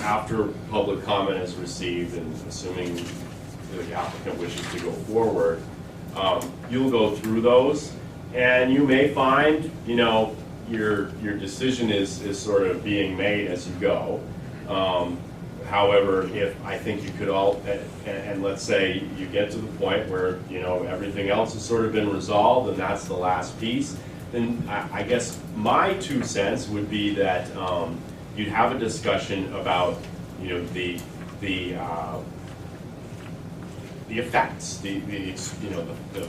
after public comment is received and assuming the applicant wishes to go forward, you'll go through those, and you may find, you know, your decision is sort of being made as you go. However, if I think you could all, and let's say you get to the point where, you know, everything else has sort of been resolved and that's the last piece, then I guess my 2 cents would be that you'd have a discussion about, you know, the effects, you know, the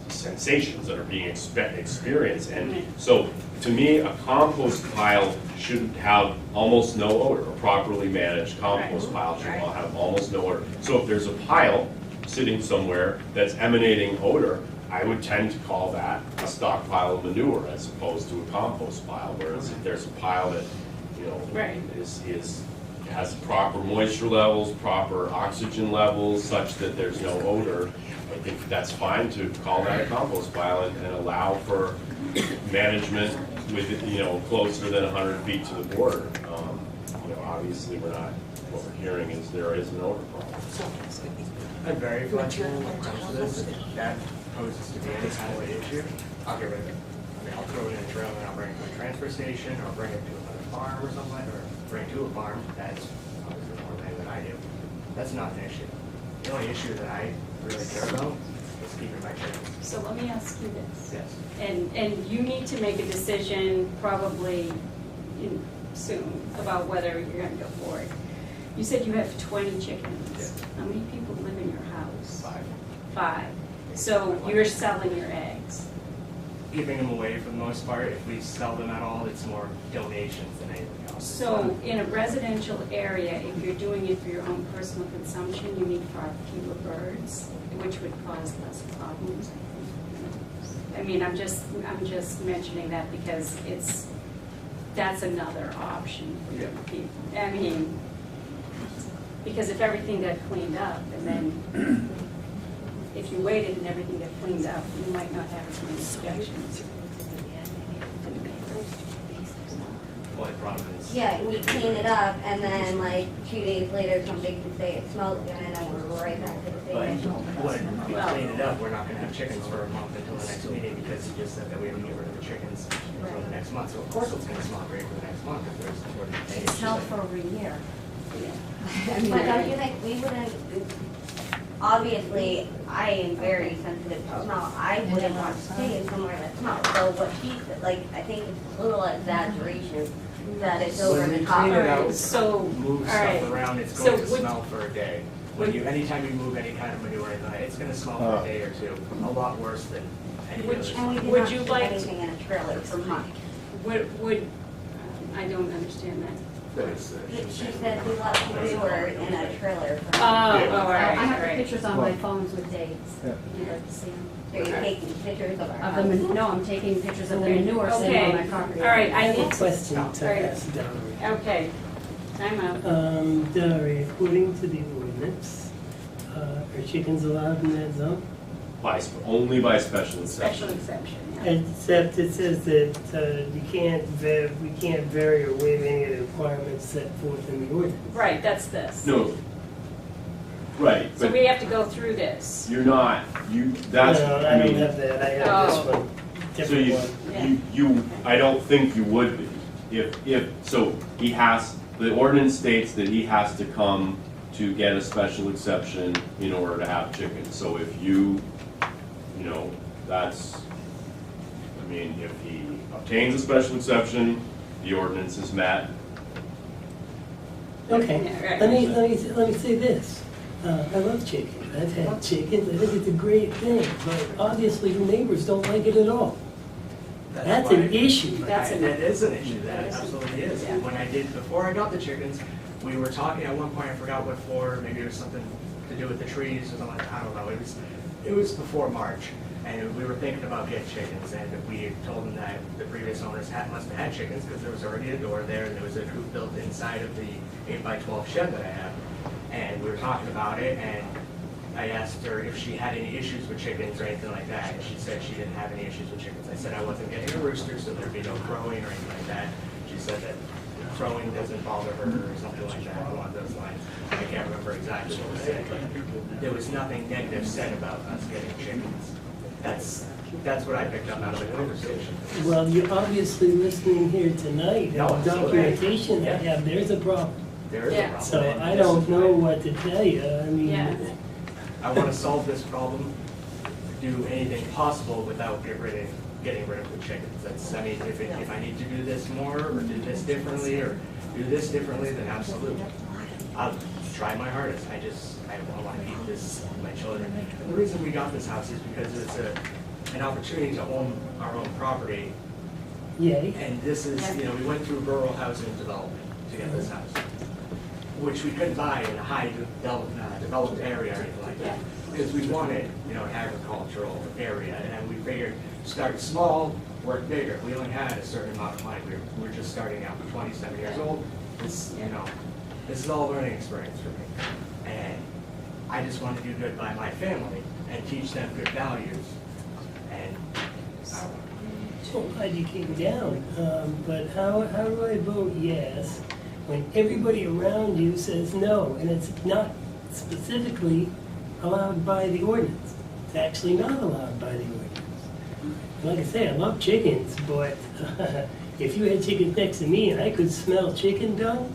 sensations that are being experienced. And so, to me, a compost pile should have almost no odor. A properly managed compost pile should have almost no odor. So if there's a pile sitting somewhere that's emanating odor, I would tend to call that a stockpile of manure as opposed to a compost pile. Whereas if there's a pile that, you know, has proper moisture levels, proper oxygen levels, such that there's no odor, I think that's fine to call that a compost pile and allow for management with, you know, closer than 100 feet to the border. You know, obviously what we're hearing is there is an odor problem. I'm very flexible when it comes to this. If that poses to be any kind of an issue, I'll get rid of it. I mean, I'll throw it in a trailer and I'll bring it to a transfer station or bring it to another farm or something, or bring it to a farm. That's obviously more land than I do. That's not an issue. The only issue that I really care about is keeping my chickens. So let me ask you this. Yes. And you need to make a decision probably soon about whether you're gonna go for it. You said you have 20 chickens. Yes. How many people live in your house? 5. 5. So you're selling your eggs. Giving them away for the most part. If we sell them at all, it's more donations than anything else. So in a residential area, if you're doing it for your own personal consumption, you need far fewer birds, which would cause less problems, I think. I mean, I'm just mentioning that because that's another option for young people. I mean, because if everything got cleaned up and then if you waited and everything got cleaned up, you might not have as many inspections. Well, the problem is. Yeah, we clean it up, and then like 2 days later, somebody can say it smells good, and then we're right back to the But same issue. when we clean it up, we're not gonna have chickens for a month until the next meeting, because you just said that we have to get rid of the chickens until the next month. So of course it's gonna smell great for the next month if there's sort of any It issue. smells for over a year. But don't you think we wouldn't, obviously, I am very sensitive to smell. I wouldn't want to stay in somewhere that smells. So what she said, like, I think it's a little exaggeration that it's over When the we top. clean it out, So, move all right. stuff around, it's So going to would- smell for a day. Anytime you move any kind of manure in there, it's gonna smell for a day or two, a lot worse than any other. And we do Would not you keep like anything in a trailer for months. I don't understand that. She said we left manure in a trailer for months. All right, I have the right. pictures on my phones with dates. Yeah. If you'd like to see them. So you're taking pictures of our Of the, house. no, I'm taking pictures of the manure sitting on my Okay, property. all right, I need A to. question All to right. ask Dari. Okay, time out. Dari, according to the ordinance, are chickens allowed in that zone? Only by special Special exception. exception, yeah. Except it says that we can't vary or waive any of the requirements set forth in the ordinance. Right, that's this. No. Right, So but we have to go through this. you're not, that's, No, I don't have that, I have this one, so different one. you, I don't think you would be. So he has, the ordinance states that he has to come to get a special exception in order to have chickens. So if you know, that's, I mean, if he obtains a special exception, the ordinance is met. Okay, Yeah, right. let me say this. I love chicken. I've had chickens. I think it's a great thing, but obviously your neighbors don't like it at all. That's an issue. That's an- That is an issue, that That is- absolutely is. yeah. When I did, before I got the chickens, we were talking at one point, I forgot what for, maybe it was something to do with the trees or something, I don't know, it was before March. And we were thinking about getting chickens, and we had told them that the previous owners must have had chickens, because there was already a door there, and there was a coop built inside of the 8x12 shed that I have. And we were talking about it, and I asked her if she had any issues with chickens or anything like that, and she said she didn't have any issues with chickens. I said I wasn't getting a rooster, so there'd be no crowing or anything like that. She said that crowing doesn't bother her or something like that, along those lines. I can't remember exactly what was said, but there was nothing negative said about us getting chickens. That's what I picked up out of the conversation. Well, you're obviously listening here tonight, No, and the absolutely. documentation I have, there's a problem. There is a Yeah. problem. So and I this don't is know why what to tell you. I mean, Yeah. I want to solve this problem, do anything possible without getting rid of the chickens. That's, I mean, if I need to do this more, or do this differently, or do this differently, then absolutely. I'll try my hardest. I want to keep this with my children. And the reason we got this house is because it's an opportunity to own our own property. yay. And this is, we went through rural housing development to get this house, which we couldn't buy in a high developed area or anything like that, because we wanted, an agricultural area, and we figured start small, work bigger. We only had a certain amount of money. We were just starting out, 27 years old. This is all a learning experience for me, and I just want to do good by my family and teach them good values. And So glad you came down, but how do I vote yes when everybody around you says no, and it's not specifically allowed by the ordinance? It's actually not allowed by the ordinance. Like I say, I love chickens, but if you had chickens next to me and I could smell chicken dung,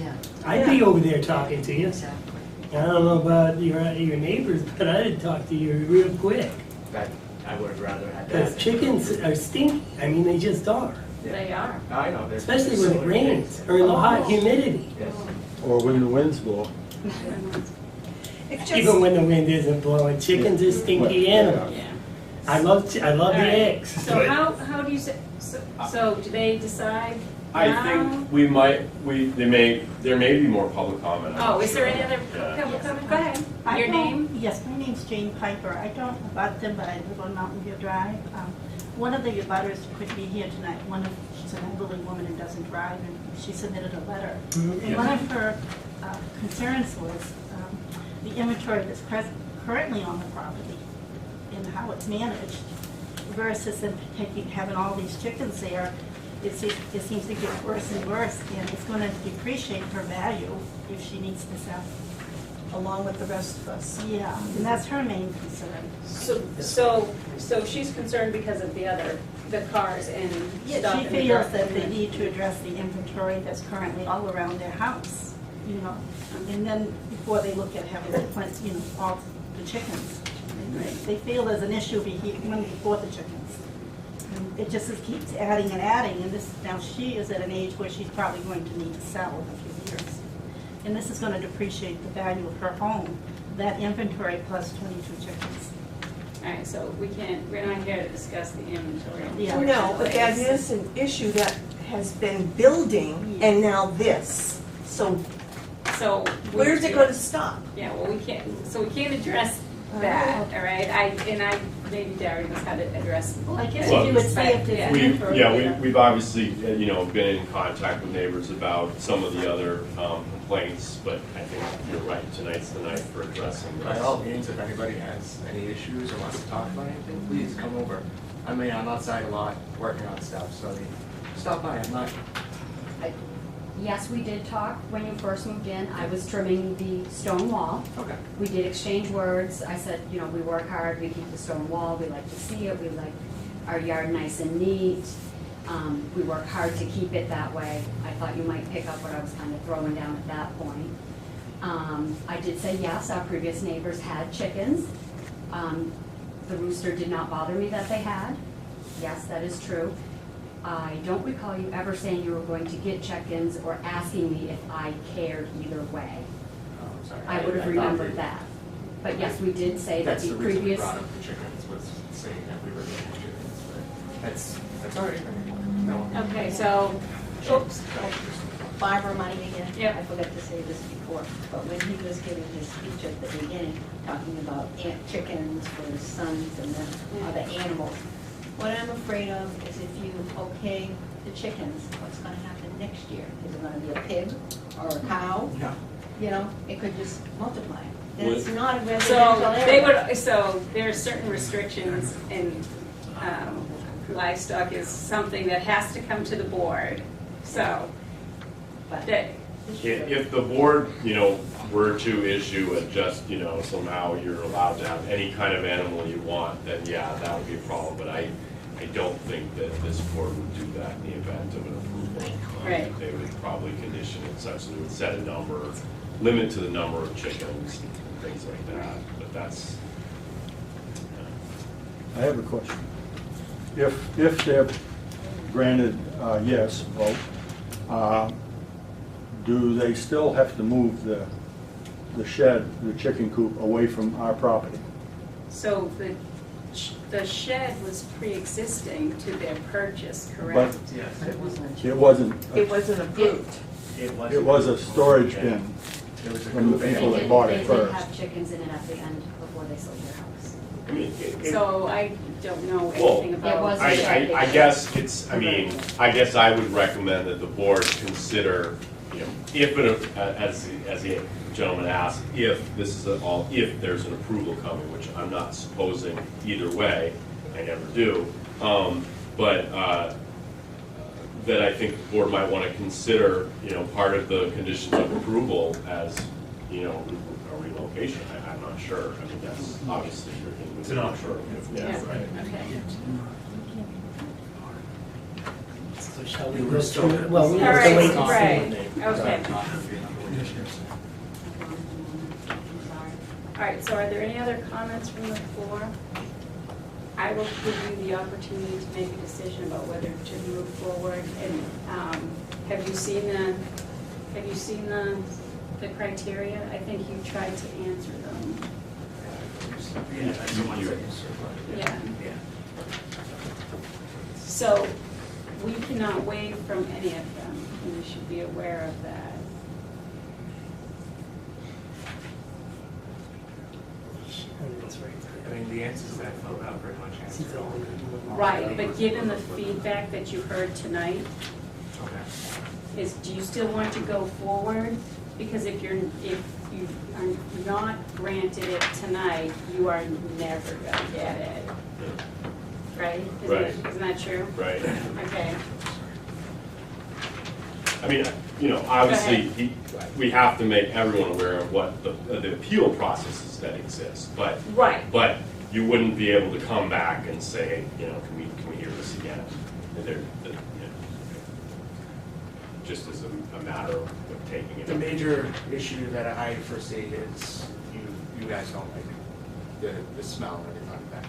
Yeah. I'd be over there talking to you. Exactly. I don't know about your neighbors, but I'd talk to you real quick. that I would have rather had Because that. chickens are stinky. I mean, they just are. They are. I know. Especially when it rains or in the hot humidity. Yes. Or when the winds blow. It's just, Even when the wind isn't blowing, chickens are stinky animals. Yeah. I love the All right. eggs. So but- how do you say, so do they decide I now? think there may be more public comment. I'm Oh, not is there sure. any other Yeah. public comment? Go ahead. I Your don't- name? Yes, my name's Jane Piper. I don't abut them, but I live on Mountain View Drive. One of the abutters couldn't be here tonight. She's an elderly woman and doesn't drive, and she submitted a letter. Mhm. And one of her concerns was the inventory that's currently on the property and how it's managed versus them having all these chickens there. It seems to get worse and worse, and it's going to depreciate her value if she needs to sell. along with the rest of us. Yeah, and that's her main concern. So she's concerned because of the cars and Yeah, stuff. she in the feels gar- that they need to address the inventory that's currently all around their house, and then before they look at having to plant, all the chickens. They feel there's an issue even before the chickens. And it just keeps adding and adding, and now she is at an age where she's probably going to need to sell in a few years. And this is going to depreciate the value of her home, that inventory plus 22 chickens. All right, so we're not here to discuss the inventory. Yeah. No, but that is an issue that has been building, and now this. So So. where's it gonna stop? Yeah, well, we can't address that, all right? Maybe Darren knows how to address. Well, I guess Well, if you would say if there's Yeah. inventory. We've obviously, been in contact with neighbors about some of the other complaints, but I think you're right, tonight's the night for addressing By this. all means, if anybody has any issues or wants to talk about anything, please come over. I'm outside a lot, working on stuff, so stop by. I'm not. Yes, we did talk when you first moved in. I was trimming the stone wall. Okay. We did exchange words. I said, we work hard, we keep the stone wall, we like to see it, we like our yard nice and neat. We work hard to keep it that way. I thought you might pick up what I was kind of throwing down at that point. I did say yes, our previous neighbors had chickens. The rooster did not bother me that they had. Yes, that is true. I don't recall you ever saying you were going to get check-ins or asking me if I cared either way. Oh, I'm sorry. I would have thought remembered that. But yes, we did say that That's the the reason we previous. brought up the chickens, was saying that we were getting chickens, but that's all right. No. Okay, so, oops. Barbara Money again. Yep. I forgot to say this before, but when he was giving his speech at the beginning, talking about chickens for his sons and the other animals, what I'm afraid of is if you okay the chickens, what's gonna happen next year? Is it gonna be a pig or a cow? No. You know, it could just multiply. And Would- it's not a residential So area. they would, so there are certain restrictions in livestock is something that has to come to the board, so. But that, If the board, were to issue a just, somehow you're allowed to have any kind of animal you want, then yeah, that would be a problem, but I don't think that this board would do that in the event of an approval. Right. They would probably condition it such that it would set a number, limit to the number of chickens and things like that, but that's. I have a question. If they're granted yes vote, do they still have to move the shed, the chicken coop, away from our property? so the shed was pre-existing to their purchase, correct? Yes. It wasn't. It wasn't approved. It was a storage bin It was a from the coop. people that They bought it did first. have chickens in it at the end before they sold their house. I mean, So I don't know Well, anything It about. was- I guess I guess I would recommend that the board consider, if it, as the gentleman asked, if this is if there's an approval coming, which I'm not supposing either way, I never do, but that I think the board might want to consider, part of the conditions of approval as, a relocation. I'm not sure. I mean, that's obviously your thing. It's an option. Yeah, right. Okay. So shall we We go were still- through, well, we All have to wait right, and see. right, okay. All right, so are there any other comments from the floor? I will give you the opportunity to make a decision about whether to move forward. And have you seen the criteria? I think you tried to answer them. Yeah, that's the ones that you circled. Yeah. Yeah. So we cannot waive from any of them, and you should be aware of that. And it's right I mean, the answers that I filled out pretty much answer there. all. Right, but given the feedback that you heard tonight, Okay. do you still want to go forward? Because if you are not granted it tonight, you are never gonna get it. Right? Right. Isn't that true? Right. Okay. I mean, obviously, we have to make everyone aware of what the appeal processes that exist, but. Right. But you wouldn't be able to come back and say, can we hear this again? Just as a matter of taking it. The major issue that I foresee is you guys don't like the smell and everything like that.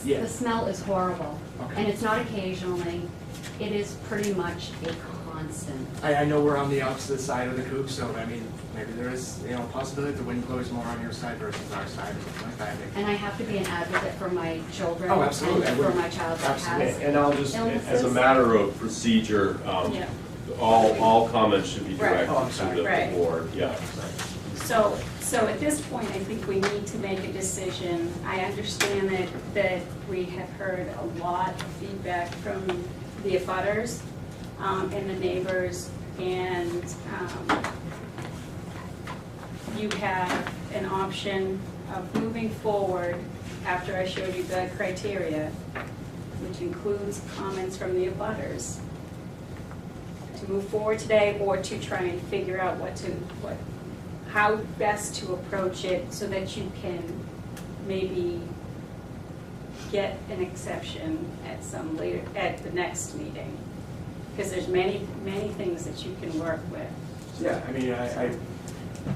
The smell is horrible, Okay. and it's not occasionally, it is pretty much a constant. I know we're on the opposite side of the coop, so I mean, maybe there is, a possibility the wind blows more on your side versus our side or something like that. And I have to be an advocate for my children Oh, absolutely. and for my child that has And I'll just, as a illnesses. matter of procedure, Yeah. all comments should be Right. directed to the Right. board, yeah. So at this point, I think we need to make a decision. I understand that we have heard a lot of feedback from the abutters and the neighbors, and you have an option of moving forward after I showed you the criteria, which includes comments from the abutters, to move forward today or to try and figure out how best to approach it so that you can maybe get an exception at the next meeting. Because there's many things that you can work with. Yeah, I mean,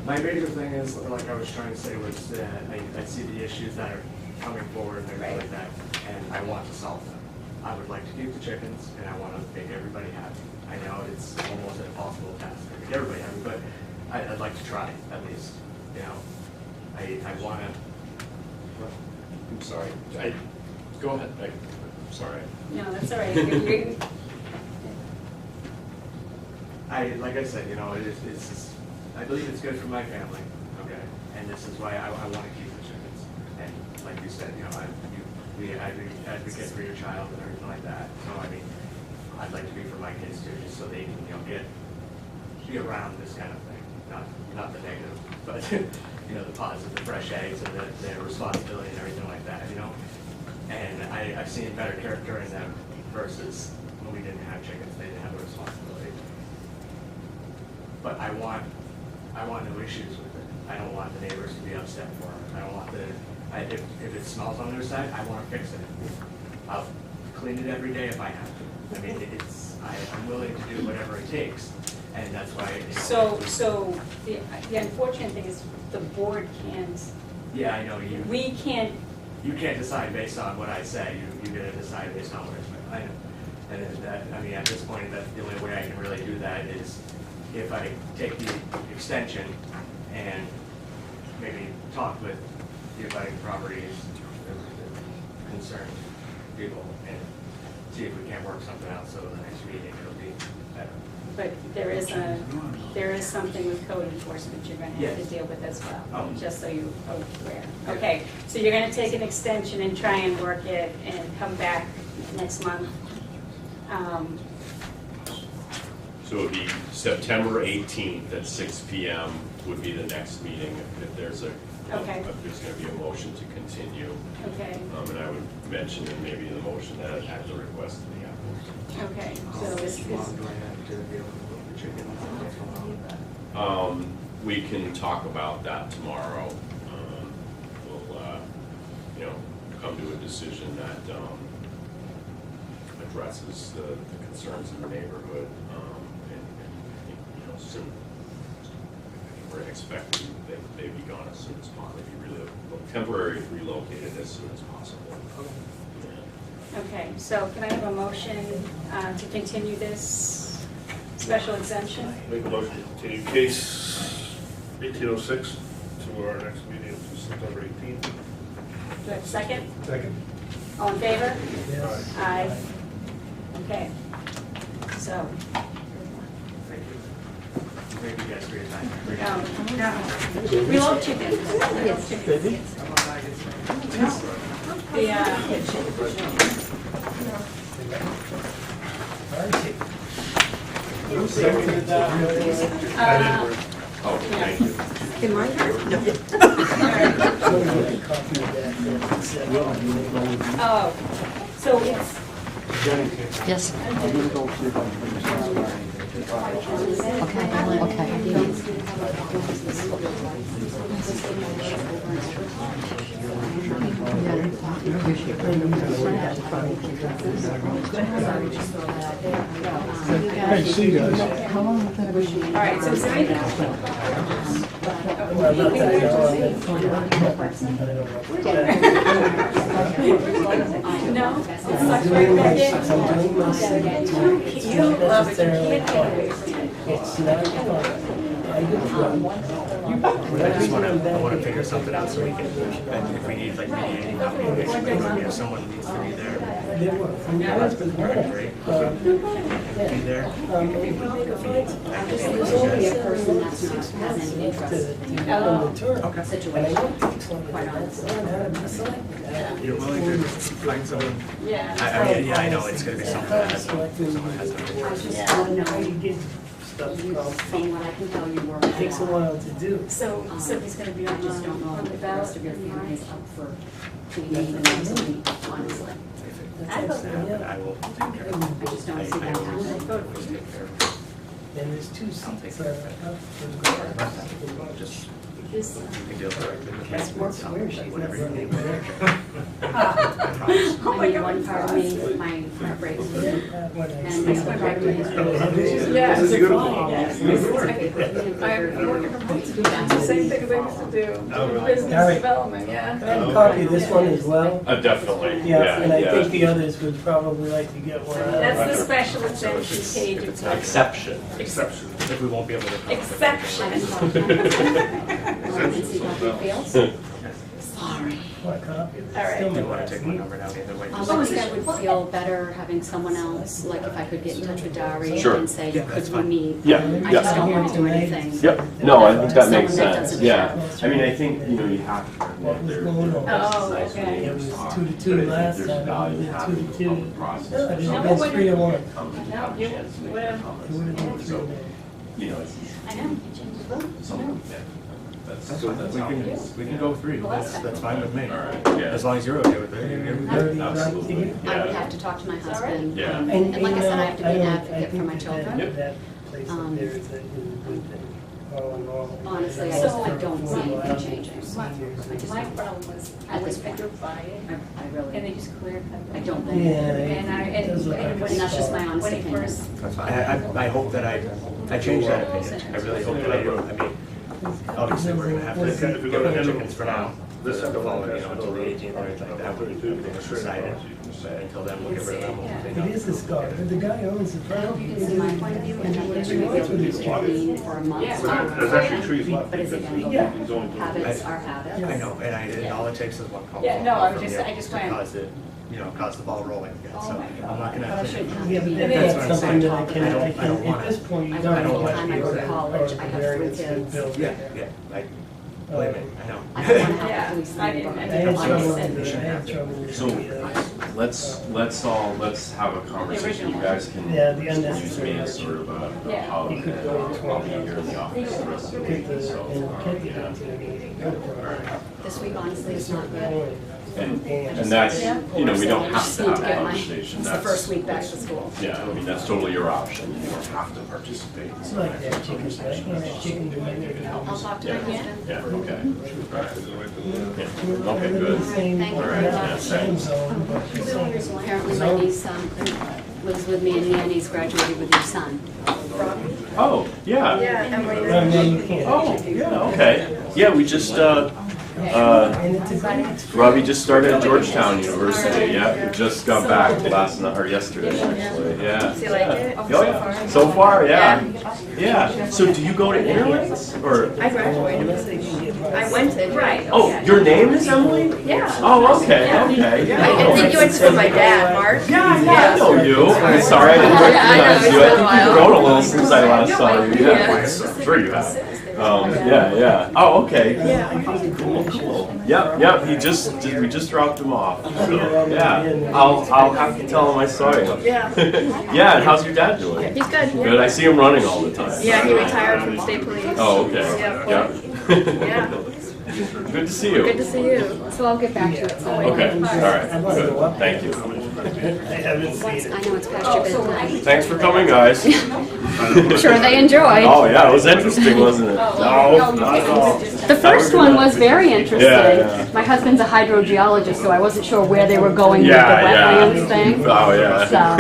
my bigger thing is, like I was trying to say, was that I see the issues that are coming forward and everything like that, and I want to solve them. I would like to keep the chickens, and I want to make everybody happy. I know it's almost an impossible task to make everybody happy, but I'd like to try, at least, you know. I want to, I'm sorry. Go ahead. I'm sorry. No, that's all right. You- like I said, you know, it's I believe it's good for my family, okay? And this is why I want to keep the chickens. And like you said, you know, we advocate for your child and everything like that. So, I mean, I'd like to be for my kids too, just so they can, you know, be around this kind of thing. Not the negative, but, you know, the positive, the fresh eggs and the responsibility and everything like that, you know? And I've seen better character in them versus when we didn't have chickens, they didn't have the responsibility. But I want no issues with it. I don't want the neighbors to be upset for it. I don't want if it smells on their side, I want to fix it. I'll clean it every day if I have to. I mean, I'm willing to do whatever it takes, and that's why. You know, So the unfortunate thing is the board can't. Yeah, I know you. We can't. You can't decide based on what I say. You gotta decide based on what I know. And that, I mean, at this point, that's the only way I can really do that is if I take the extension and maybe talk with the abutting properties, the concerned people, and see if we can't work something out so the next meeting it'll be better. But there is something with code enforcement you're gonna have to deal with as well, just so you are aware. Okay, so you're gonna take an extension and try and work it and come back next month. So it would be September 18th at 6 p.m. would be the next meeting if there's if there's going to be a motion to continue. Okay. And I would mention in maybe the motion that at the request of the applicant. Okay, so this is. Do I have to be able to move the chicken? What's going on with that? We can talk about that tomorrow. We'll, you know, come to a decision that addresses the concerns in the neighborhood. And you know, soon we're expecting that they be gone as soon as possible. Be temporarily relocated as soon as possible. Okay, so can I have a motion to continue this special exemption? Make a motion to continue case 1806 to our next meeting, which is September 18th. Do I have a second? Second. All in favor? Yes. Aye. Okay, so. Thank you guys for your time. We love chicken. We love chicken. Oh, thank you. In my heart? No. Oh, so it's. Yes. Hey, see you guys. All right, so is there anything? No? It's like right back in. You love it, you can't take it away from it. It's not fun. I want to figure something out so we can, if we need like mediating, if someone needs to be there. That's been great. Be there. There's only a person that's not has any interest in the situation, quite honestly. You're willing to find someone? Yeah. I mean, yeah, I know it's going to be something that someone has no I interest. just don't know. From what I can tell you, work It takes a while to do. So he's gonna be I on just don't know the if the ballot rest of your in family is March. up for being the next week, honestly. I will take care of it. I just don't see that happening. And there's two seats up for Just, This, you can deal with it. That's works where she's Whatever you need. I mean, one part of me, my brain great. When I And see this went right to his Yeah, It's it's beautiful. I'm working from home to do the same thing as I used to do, All business right. development, I yeah. have a copy of this one as well. Definitely, Yeah, and I yeah. think the others would probably like to get one. That's the special exemption page. If it's not Exception. exception, if we won't be able to. Exception. Sorry. What copy? All right. Still Do you my want last to take my name. number down either way? I think I would feel better having someone else, like if I could get in touch with Dari Sure. and say, Yeah, that's could we meet? Yeah, I yeah. just don't want to do anything. Yep, no, I think that Someone makes that sense, doesn't yeah. have- I mean, I think, you know, you have to What admit was there. going on? Oh, okay. It was 2-2 last time, it was 2-2. No, it should have been 3-1. No, you, whatever. It would have been 3-1. You know, I know. That's fine. We can go 3. That's fine with me. yeah. As long as you're okay with it. Absolutely, I would yeah. have to talk to my husband. Yeah. And like I said, I have to be an don't- advocate for my children. That place up there is a good thing. All in all. Honestly, I So- just, I don't see anything changing. My problem was, I was picked by it, I and really, they just clear cut. I don't think. Yeah, And it does look like And a that's just my honest When it opinion. first, That's fine. I hope that I change that opinion. I really hope that I do. I mean, obviously, we're gonna have to give up the chickens for now. This The following, you know, until the 18th or anything like that, when everything's decided. But until then, we'll get rid of them. We'll It is a scar, but the guy owns the I hope property. you can see my point of view and that you should be able to intervene for a month. There's actually trees left. But is it gonna go Yeah. back? Habits are habits. I know, and all it takes is one call. Yeah, no, I was from just- you I just to went- cause it, you know, cause the ball rolling again, Oh so my I'm God. not gonna. But I shouldn't have Yeah, to but be. then It is that's something that I I can, don't at wanna- this point, you I don't don't know know what time I go to college, I have 3 kids. Yeah, yeah, blame me, I know. I don't want to Yeah, have to police I them. didn't- I I didn't had like trouble it. with it, I had trouble with So, let's have a conversation, you guys can Yeah, the use me unnecessary. as sort of a Yeah. how, You could go to I'll be here in the office the rest of the week, so. This week honestly is not good. And that's, you know, we don't have Just to need have to a get my, conversation, it's the that's. first week back to school. Yeah, I mean, that's totally your option, you don't have to participate. It's like that chicken, I can't have chicken to make it. I'll talk to my husband. Yeah, okay. Alright. Yeah, okay, They're good. the same, Thank you not very the much. same zone, but the same. Apparently my niece lives with me and Nanny's graduated with your son. Oh, yeah. Yeah, No, no, you can't. Oh, yeah, okay. Yeah, we just, And it's a great. Robbie just started at Georgetown University, yeah, we just got back last night, or yesterday, actually, yeah. Do you like it? Oh, yeah, so far, yeah. Yeah, so do you go to Interlinks, or? I graduated. I went to. Right. Oh, your name is Emily? Yeah. Oh, okay, okay, yeah. I think you went to my dad, Mark. Yeah, I know you. I'm sorry, I didn't recognize you. I think you've grown a little since I last saw you. Yeah, I'm sure you have. Yeah, yeah. Oh, okay. Cool. Yep, yep. We just dropped him off. So, yeah. I'll have to tell him I saw you. Yeah. Yeah, and how's your dad doing? He's good. Yeah. Good. I see him running all the time. Yeah, he retired from state police. Oh, okay. Yep. Yeah. Good to see you. Good to see you. So I'll get back to you at some point. Okay. All right. Good. Thank you. I haven't seen it. I know it's past your bedtime. Thanks for coming, guys. I'm sure they enjoyed. Oh yeah, it was interesting, wasn't it? No, not at all. The first one was very interesting. Yeah. My husband's a hydrogeologist, so I wasn't sure where they were going Yeah, with the wetlands thing. Oh yeah. So,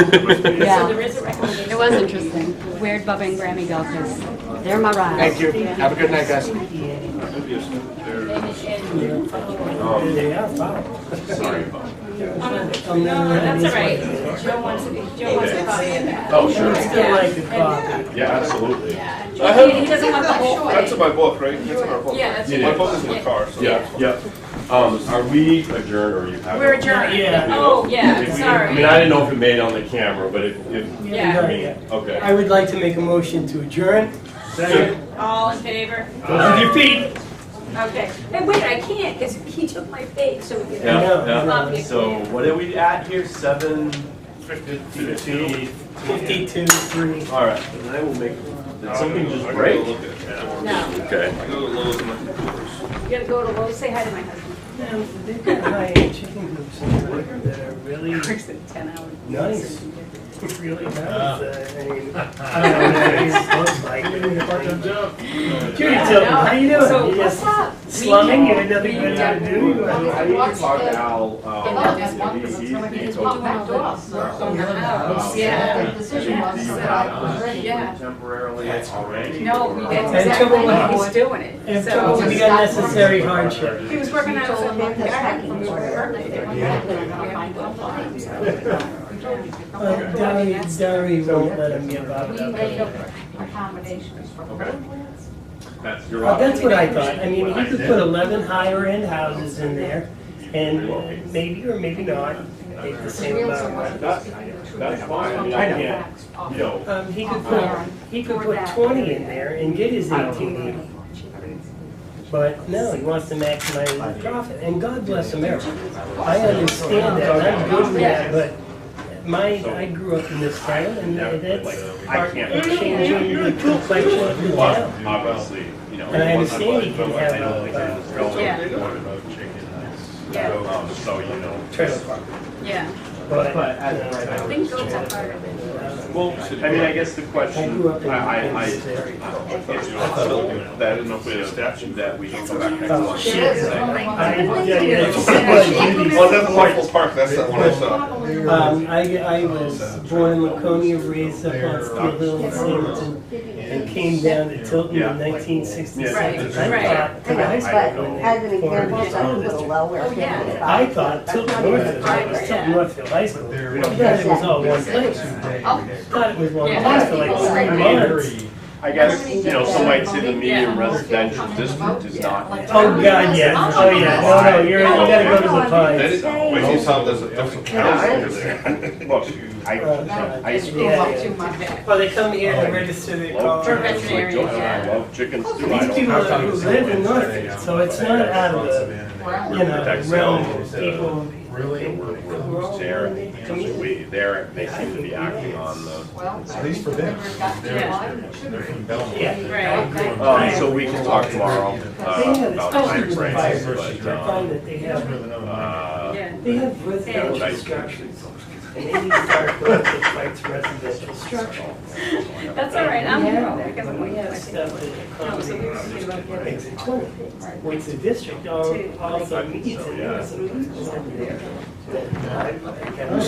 yeah, there is a recommendation. it was interesting. Where'd Bubba and Grammy go? 'Cause they're my ride. Thank you, have a good night, guys. Oh, They are fine. sorry about No, that's all right. Joe wants to copy. Oh, sure. Still like the coffee. Yeah, absolutely. He doesn't want the whole That's in thing. my book, right? That's in our book. Yeah, that's. My book is in the car, so. Yeah, yeah. Are we adjourned or you have? We're adjourned. Yeah. Oh, yeah, I mean, sorry. I didn't know if it made it on the camera, but if Yeah. I mean, okay. I would like to make a motion to adjourn. Second. All in favor? Go with your feet. Okay. Hey, wait, I can't, because he took my page, so we can. Yeah, Copy yeah. it. So what are we at here? 7:52. 52-3. All right, and I will make. Did something just break? No, Okay. I go to Lowe's and look at the doors. you gotta go to Lowe's, say hi to my husband. Now, they've got high-end chicken coops in there that are really Works in 10 hours. nice. really nice. I mean, I don't know what it looks like. Judy Tilton, how you doing? So, You just what's up? slumming, you had nothing better to do? I need to talk to Al, He's walking back to us, on the house, yeah. The decision was Yeah. temporarily already? No, we didn't, And exactly trouble when he with- was doing it. And So trouble with the unnecessary hardship. he was working on something, get out from his birthday. Dari won't let him give up. We made accommodations for Okay. That's Well, that's what I thought. I mean, he could put 11 higher-end houses in there, and maybe or maybe not, make the same amount of money. That's fine, I mean, I can't, you know, He could put 20 in there and get his 1880. But no, he wants to maximize his profit, and God bless America. I understand that, and I'm good with that, but I grew up in this town, and that's part of changing the complexion of the town. obviously, you know. And I understand he can have So, you know. trailer park. Yeah. But, I think goats are part of it. Well, I mean, I guess the I question, grew up in I this area. that is not a statute that we can come back next Oh, month. shit. Well, that's Michael's Park, that's the one I saw. I was born in Laconia, raised up on Steel Hill in Singleton, and came down to Tilton in 1967. Right. I thought, to the high school when As an they formed example, the some school of the district. lower. Oh, yeah. I thought Tilton Northfield was Tilton Northfield High School. I thought it was all one place. Thought it was one place for like 3 months. I guess, you know, some might say the medium residential district is not. Oh, God, yes. Oh, yeah. No, you gotta go to the pines. Wait, you saw there's a different council. Look, I Well, they come here to register their love car. chickens, like Joe, and I love chickens too. I These don't people have who live in Northfield, so it's not out of the, realm of people. We're there, they seem to be acting on the. At least for them. Yeah. So we can talk tomorrow, about time Especially with frames, fire but, versus, I find that they have residential structures. And they need to start putting the fights residential structure. That's all right, I'm here because I'm We waiting. have stuff that accommodates makes it 20. Once the district also needs it, there are some people over there that I cannot.